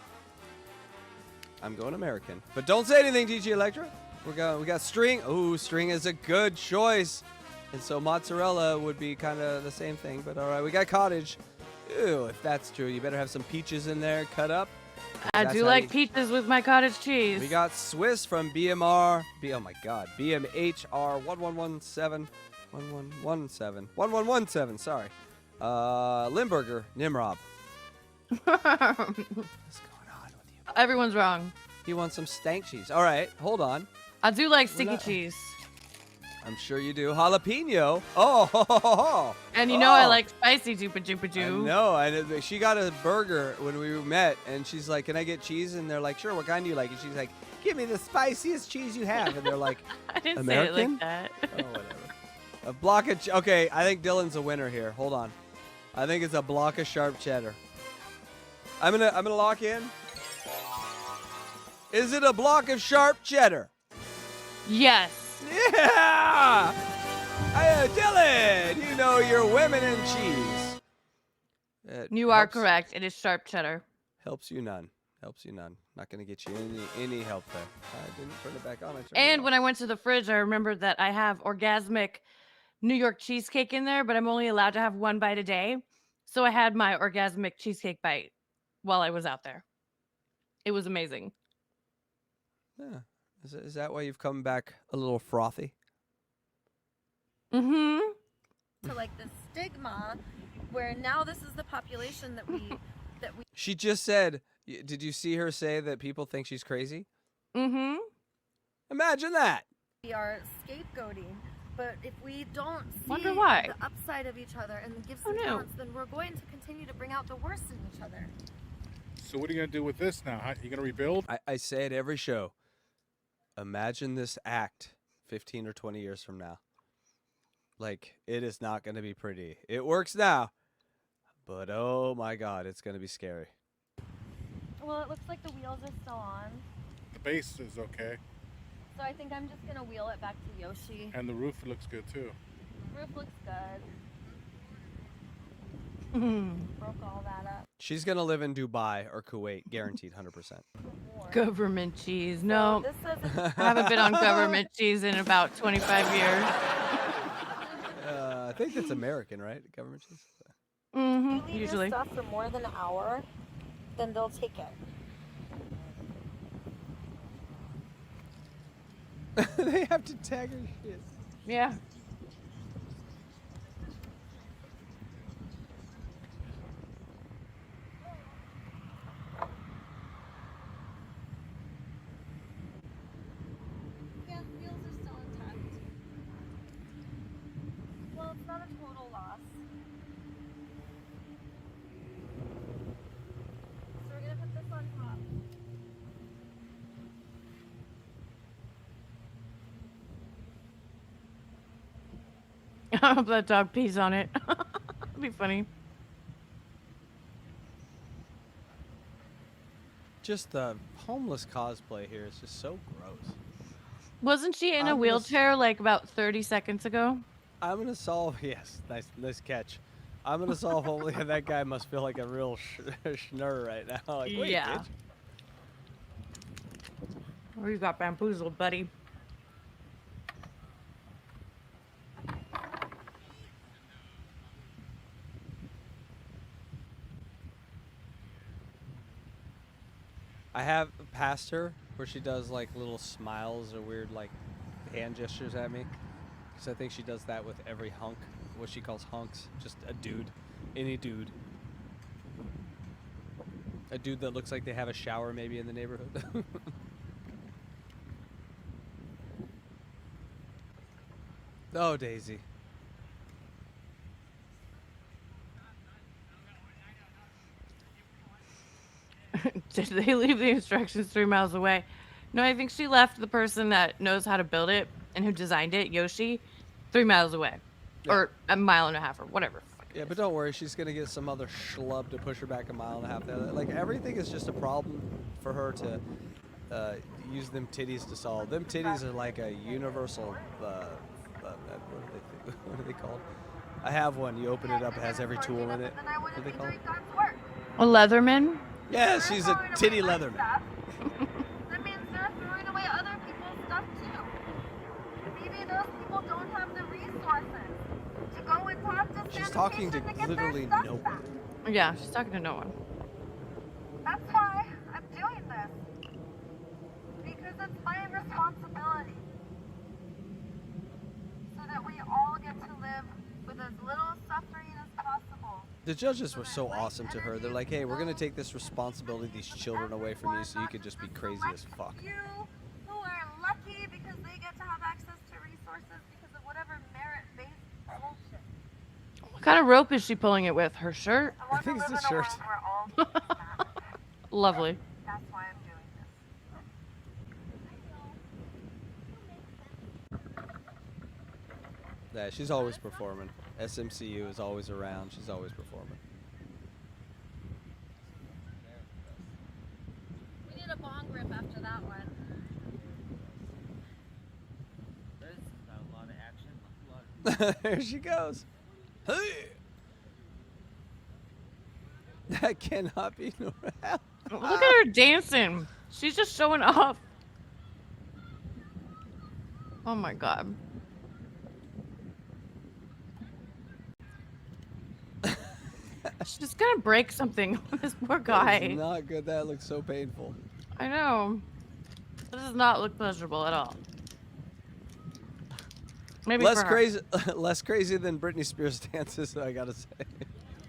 I'm going American. But don't say anything, DJ Electra. We got string. Ooh, string is a good choice. And so mozzarella would be kind of the same thing. But all right, we got cottage. Ew, if that's true, you better have some peaches in there cut up. I That's do how like you- pizzas with my cottage cheese. We got Swiss from BMR. Oh my God. BMHR 1117. 1117. 1117. Sorry. Limburger. Nimrob. What's going on with you Everyone's wrong. He wants some stank cheese. All right, hold on. I do like We're sticky not- cheese. I'm sure you do. Jalapeno. Oh, And you know I Oh. like spicy jupa jupa I ju. know. She got a burger when we met, and she's like, "Can I get cheese?" And they're like, "Sure. What kind do you like?" And she's like, "Give me the spiciest cheese you have." And they're like, I didn't American? say it like that. "Oh, whatever." A block of okay. I think Dylan's a winner here. Hold on. I think it's a block of sharp cheddar. I'm gonna lock in. Is it a block of sharp cheddar? Yes. Yeah! Dylan, you know your women and cheese. It You are helps- correct. It is sharp cheddar. Helps you none. Helps you none. Not gonna get you any help there. I didn't turn it back on. I turned it And off. when I went to the fridge, I remembered that I have orgasmic New York cheesecake in there, but I'm only allowed to have one bite a day. So I had my orgasmic cheesecake bite while I was out there. It was amazing. Yeah. Is that why you've come back a little frothy? Mm-hmm. To like the stigma, where now this is the population that we She just said. Did you see her say that people think she's crazy? Mm-hmm. Imagine that. are scapegoating. But if we don't see Wonder why. the upside of each other and give Oh, some no. balance, then we're going to continue to bring out the worst in each other. So what are you gonna do with this now? How, you gonna rebuild? I say it every show. Imagine this act 15 or 20 years from now. Like, it is not going to be pretty. It works now, but oh my God, it's going to be scary. Well, it looks like the wheels are still on, The base is okay, so I think I'm just gonna wheel it back to Yoshi. and the roof looks good too. Roof looks good. Broke all that up. She's going to live in Dubai or Kuwait, guaranteed 100%. More. Government cheese. So No, this says I haven't been on government cheese in about 25 years. I think that's American, right? Government cheese? Mm-hmm. if you leave Usually. your stuff for more than an hour, then they'll take it. They have to tag her shit. Yeah. Yeah, wheels are still intact. Well, it's not a total loss. So we're gonna put this on top. I hope that dog pees on it. It'd be funny. Just the homeless cosplay here is just so gross. Wasn't she in a I'm gonna wheelchair like about 30 seconds ago? I'm gonna solve. Yes, nice catch. I'm gonna solve. Holy, that guy must feel like a real schnurr right now. Like, wait, Yeah. bitch. Or you got bamboozled, buddy. I have passed her where she does like little smiles or weird like hand gestures at me. Because I think she does that with every hunk, what she calls hunks. Just a dude, any dude. A dude that looks like they have a shower maybe in the neighborhood. Oh, Daisy. Did they leave the instructions 3 miles away? No, I think she left the person that knows how to build it and who designed it, Yoshi, 3 miles away. Yeah. Or a mile and a half or whatever. Yeah, but don't worry, she's gonna get some other schlub to push her back a mile and a half. Like everything is just a problem for her to use them titties to solve. Them titties are like a universal. What are they called? I have one. You open it up, it has every tool in it. Then I What wouldn't are they be called? doing God's work. A Leatherman? Yeah, she's a titty leatherman. That means they're throwing away other people's stuff too. Maybe those people don't have the resources to go and talk to She's talking to sanitation get their literally stuff no back. one. Yeah, she's talking to no one. That's why I'm doing this. Because it's my responsibility. So that we all get to live with as little suffering as possible. The judges were so awesome to her. They're like, hey, we're going to take this responsibility, these children away from you so you can just be crazy as fuck. You who are lucky because they get to have access to resources because of whatever merit-based bullshit. What kind of rope is she pulling it with? Her shirt? I want think to it's live the in a shirt. world where all things matter. Lovely. That's why I'm doing this. Yeah, she's always performing. SMCU is always around. She's always performing. We need a bong rip after that one. There's a lot of action. A lot of There she goes. Hey! That cannot be Norah. Look at her dancing. She's just showing off. Oh my god. She's gonna break something on this poor guy. That is not good. That looks so painful. I know. This does not look pleasurable at all. Maybe Less for her. crazy, less crazy than Britney Spears dances. I gotta say.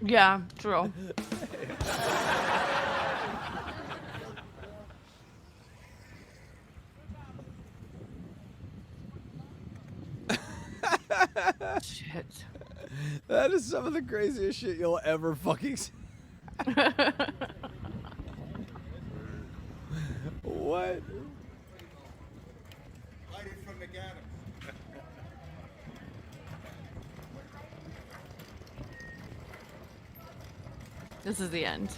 Yeah, true. Shit. That is some of the craziest shit you'll ever fucking see. What? Hide it from the Gaddams. This is the end.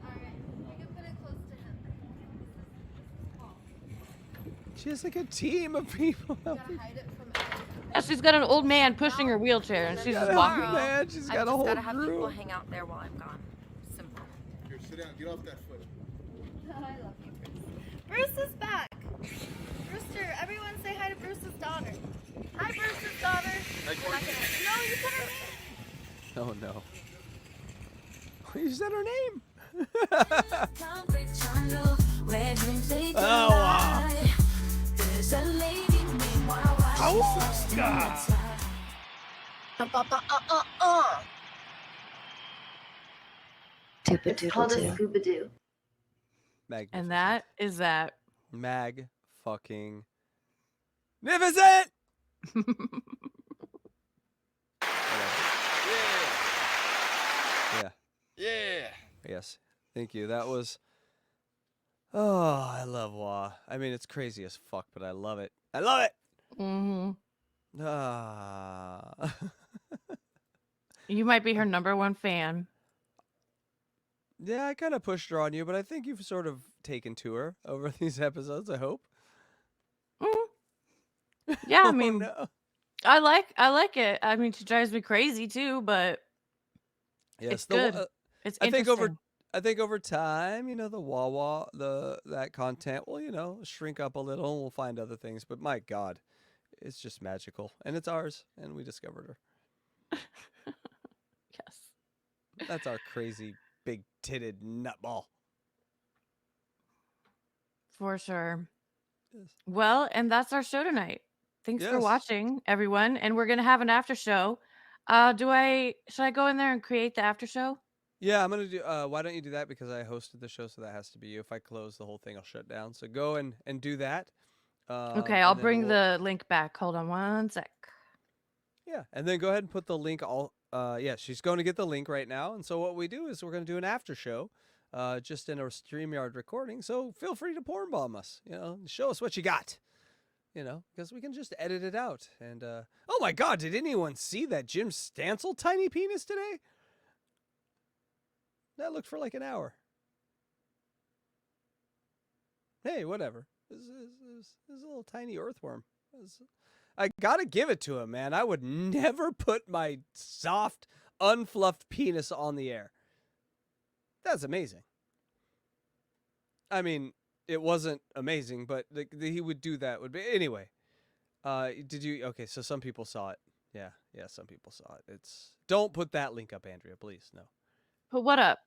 Alright, you can put it close to him. She has like a team of people. You gotta hide it from everyone. Yeah, she's got an old man pushing her wheelchair and she's just Got a walking. man. She's I got a just whole gotta have people group. hang out there while I'm gone. Simple. Here, sit down. Get off that foot. I love you, Bruce. Bruce is back. Brewster, everyone say hi to Bruce's daughter. Hi, Bruce's daughter. You're not gonna... No, you said her name. Oh no. You said her name. Oh, wow. Oh, God. It's called a Scooby-Doo. And that is that. Mag fucking magnificent. Yeah. Yeah. Yes. Thank you. That was. Oh, I love Wawa. I mean, it's crazy as fuck, but I love it. I love it. Mm-hmm. Ah. You might be her #1 fan. Yeah, I kind of pushed her on you, but I think you've sort of taken to her over these episodes. I hope. Mhm. Yeah, I Oh, mean, no. I like it. I mean, she drives me crazy too, but Yes, it's the Wa- good. It's I think interesting. over time, the Wawa, that content will, shrink up a little and we'll find other things. But my God, it's just magical. And it's ours. And we discovered her. Yes. That's our crazy big titted nutball. For sure. Yes. Well, and that's our show tonight. Thanks for Yes. watching, everyone. And we're gonna have an after show. Should I go in there and create the after show? Yeah, I'm gonna do. Why don't you do that? Because I hosted the show, so that has to be you. If I close the whole thing, I'll shut down. So go and do that. Okay, and I'll then bring the link back. Hold on one sec. Yeah, and then go ahead and put the link. Yeah, she's going to get the link right now. And so what we do is we're going to do an after show, just in a StreamYard recording. So feel free to porn bomb us. Show us what you got. Because we can just edit it out. And oh my God, did anyone see that Jim Stansel tiny penis today? That looked for like an hour. Hey, whatever. This is a little tiny earthworm. I gotta give it to him, man. I would never put my soft, unfluffed penis on the air. That's amazing. I mean, it wasn't amazing, but he would do that. Anyway. Did you? Okay, so some people saw it. Yeah, some people saw it. Don't put that link up, Andrea, please. No. Put what up?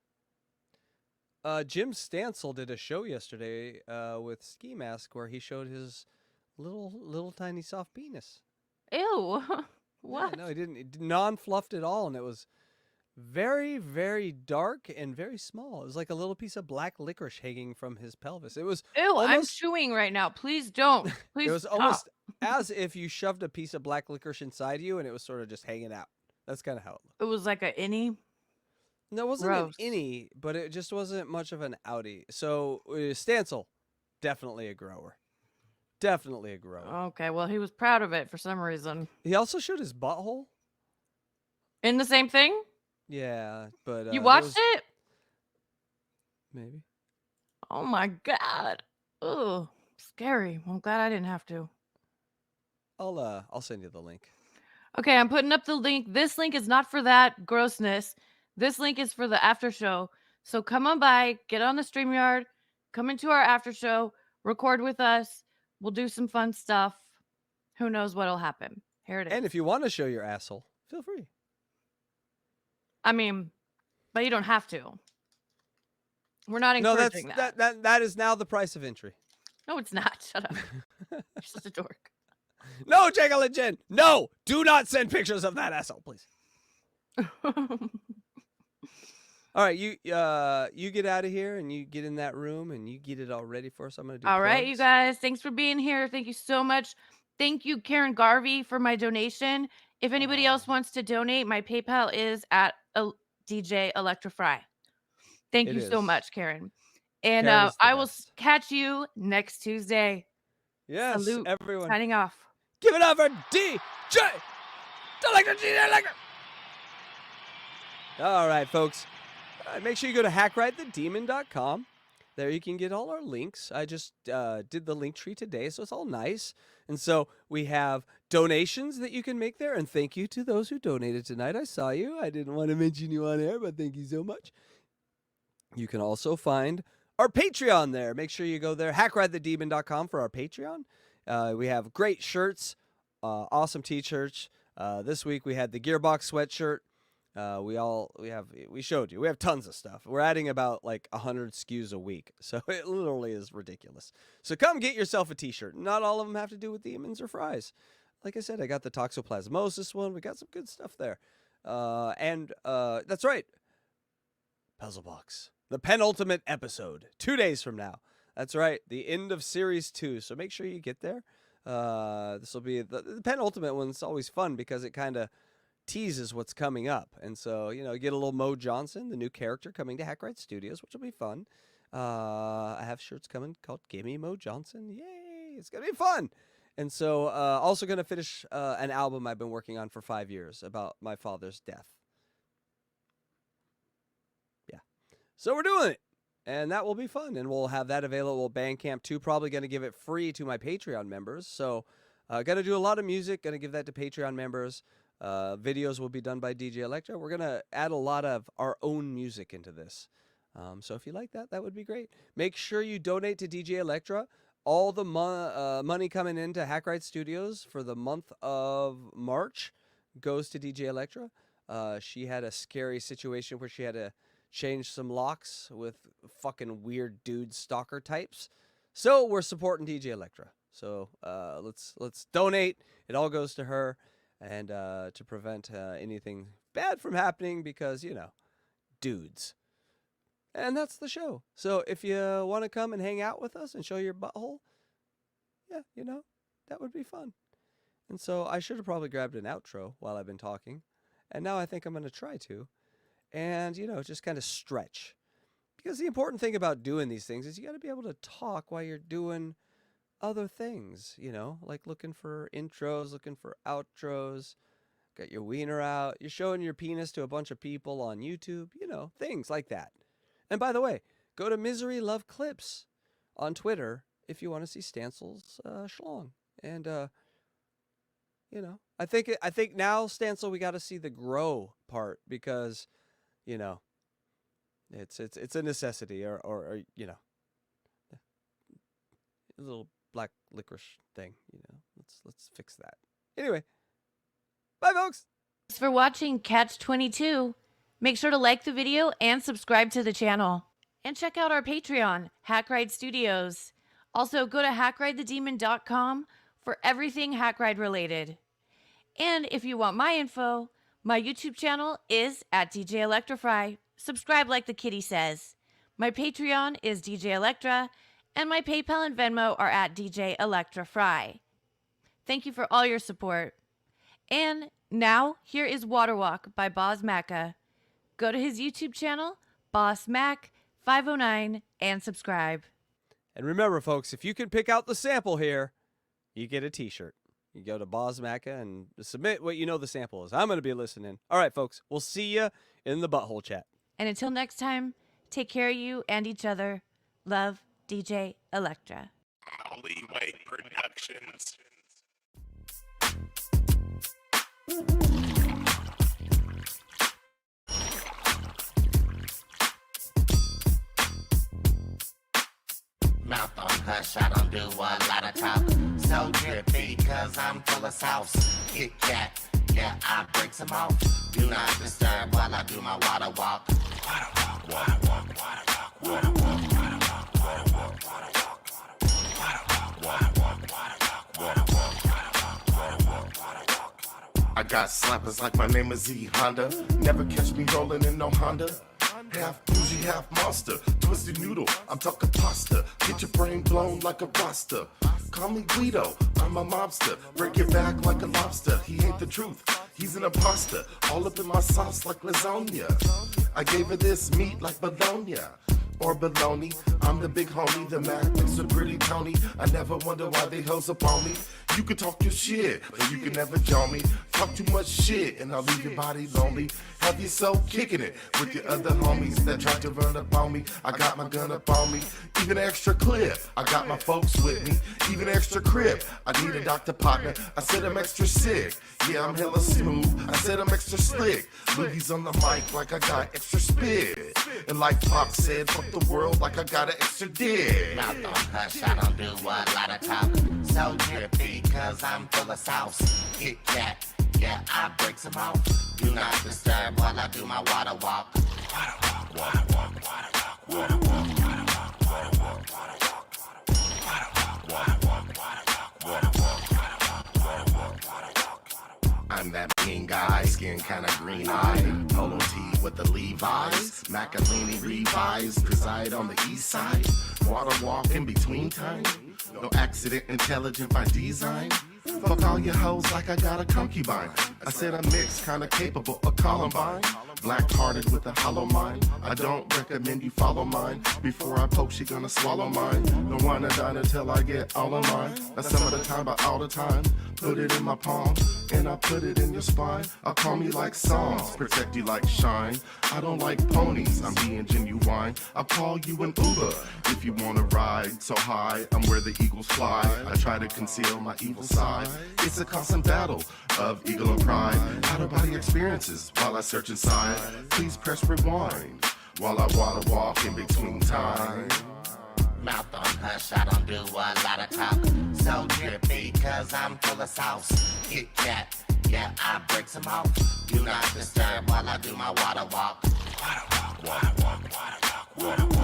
Jim Stansel did a show yesterday with Ski Mask where he showed his little tiny soft penis. Ew. What? Yeah, no, he didn't. He non-fluffed at all, and it was very, very dark and very small. It was like a little piece of black licorice hanging from his pelvis. It was Ew, I'm almost. chewing right now. Please don't. It Please was stop. almost as if you shoved a piece of black licorice inside you, and it was sort of just hanging out. That's kind of how it looked. It was like a innie. No, it wasn't Gross. an innie, but it just wasn't much of an outie. So Stancil, definitely a grower. Definitely a grower. Okay, well, he was proud of it for some reason. He also showed his butthole. In the same thing? Yeah, but You there watched was- it? Maybe. Oh my god. Ugh. Scary. Well, I'm glad I didn't have to. I'll send you the link. Okay, I'm putting up the link. This link is not for that grossness. This link is for the after show. So come on by, get on the StreamYard, come into our after show, record with us. We'll do some fun stuff. Who knows what'll happen? Here it is. And if you want to show your asshole, feel free. I mean, but you don't have to. We're not No, encouraging that is now the price of entry. No, it's not. Shut up. You're such a dork. No, Jekyll and Jen. No, do not send pictures of that asshole, please. All right, you get out of here and you get in that room and you get it all ready for us. I'm gonna do. All right, you plugs. guys. Thanks for being here. Thank you so much. Thank you, Karen Garvey, for my donation. If anybody else wants to donate, my PayPal is at DJ ELECTRA. Thank It you so is. much, Karen. And Karen is the I will best. catch you next Tuesday. Yes, Salute. everyone. Signing off. Give it up for DJ Electra. All right, folks. Make sure you go to hackridethedemon.com. There you can get all our links. I just did the link tree today, so it's all nice. And so we have donations that you can make there. And thank you to those who donated tonight. I saw you. I didn't want to mention you on air, but thank you so much. You can also find our Patreon there. Make sure you go there, hackridethedemon.com for our Patreon. We have great shirts, awesome t-shirts. This week we had the Gearbox sweatshirt. We showed you. We have tons of stuff. We're adding about like 100 SKUs a week. So it literally is ridiculous. So come get yourself a t-shirt. Not all of them have to do with demons or fries. Like I said, I got the toxoplasmosis one. We got some good stuff there. And that's right. Puzzle Box. The penultimate episode. 2 days from now. That's right. The end of Series 2. So make sure you get there. This will be the penultimate one's always fun because it kind of teases what's coming up. And so, you get a little Mo Johnson, the new character coming to Hackride Studios, which will be fun. I have shirts coming called Gimme Mo Johnson. Yay! It's going to be fun. And so, also going to finish an album I've been working on for 5 years about my father's death. Yeah. So we're doing it. And that will be fun. And we'll have that available Bandcamp too. Probably going to give it free to my Patreon members. So, going to do a lot of music. Going to give that to Patreon members. Videos will be done by DJ ELECTRA. We're going to add a lot of our own music into this. So if you like that, that would be great. Make sure you donate to DJ ELECTRA. All the money coming into Hackride Studios for the month of March goes to DJ ELECTRA. She had a scary situation where she had to change some locks with fucking weird dude stalker types. So we're supporting DJ ELECTRA. So let's donate. It all goes to her. And to prevent anything bad from happening because, dudes. And that's the show. So if you want to come and hang out with us and show your butthole, yeah, that would be fun. And so I should have probably grabbed an outro while I've been talking. And now I think I'm going to try to. And, just kind of stretch. Because the important thing about doing these things is you got to be able to talk while you're doing other things, like looking for intros, looking for outros, got your wiener out, you're showing your penis to a bunch of people on YouTube, things like that. And by the way, go to Misery Love Clips on Twitter if you want to see Stancil's schlong. And I think now, Stancil, we got to see the grow part because, it's a necessity or a little black licorice thing, let's fix that. Anyway, bye folks. Thanks for watching Catch 22. Make sure to like the video and subscribe to the channel. And check out our Patreon, Hackride Studios. Also, go to hackridethedemon.com for everything Hackride related. And if you want my info, my YouTube channel is at DJ ELECTRA. Subscribe like the kitty says. My Patreon is DJ ELECTRA, and my PayPal and Venmo are at DJ ELECTRA. Thank you for all your support. And now, here is Waterwalk by Boz Macca. Go to his YouTube channel, Boss Mac 509, and subscribe. And remember, folks, if you can pick out the sample here, you get a t-shirt. You go to Boz Macca and submit what you know the sample is. I'm going to be listening. All right, folks, we'll see you in the butthole chat. And until next time, take care of you and each other. Love, DJ ELECTRA. Alleyway Productions. Mouth on hush, I don't do a lot of talk. So drippy, cause I'm full of sauce. Kit Kat, yeah, I break some off. Do not disturb while I do my water walk. Water walk, water walk, water walk, water walk, water walk, water walk, water walk, water walk, water walk, water walk, water walk, water walk, water walk. I got slappers like my name is Z Honda. Never catch me rolling in no Honda. Half bougie, half monster, twisted noodle, I'm talking pasta. Get your brain blown like a rasta. Call me Guido, I'm a mobster. Break your back like a lobster. He ain't the truth, he's an imposter. All up in my sauce like lasagna. I gave her this meat like bologna or bologna. I'm the big homie, the Mac is the pretty Tony. I never wonder why they hoes up on me. You can talk your shit, but you can never join me. Talk too much shit, and I'll leave your body lonely. Have yourself kicking it with your other homies that tried to run up on me. I got my gun up on me, even extra clip. I got my folks with me, even extra crib. I need a doctor partner. I said I'm extra sick. Yeah, I'm hella smooth. I said I'm extra slick. Movies on the mic like I got extra spit. And like Pop said, fuck the world like I got an extra dick. Mouth on hush, I don't do a lot of talk. So drippy, cause I'm full of sauce. Kit Kat, yeah, I break some off. Do not disturb while I do my water walk. Water walk, water walk, water walk, water walk, water walk, water walk, water walk, water walk, water walk, water walk, water walk, water walk, water walk. I'm that mean guy, skin kinda green-eyed. Polo tee with the Levi's. Macaroni Levi's, preside on the east side. Water walk in between time. No accident, intelligent by design. Fuck all your hoes like I got a concubine. I said I'm mixed, kinda capable of Columbine. Black-hearted with a hollow mind. I don't recommend you follow mine. Before I poke, she gonna swallow mine. Don't wanna dine until I get all of mine. That's some of the time, but all the time. Put it in my palm, and I put it in your spine. I'll call me like songs, protect you like shine. I don't like ponies, I'm being genuine. I'll call you an Uber if you wanna ride so high. I'm where the eagles fly. I try to conceal my evil side. It's a constant battle of ego and pride. Out-of-body experiences while I search inside. Please press rewind while I water walk in between time. Mouth on hush, I don't do a lot of talk. So drippy, cause I'm full of sauce. Kit Kat, yeah, I break some off. Do not disturb while I do my water walk. Water walk, water walk, water walk, water walk.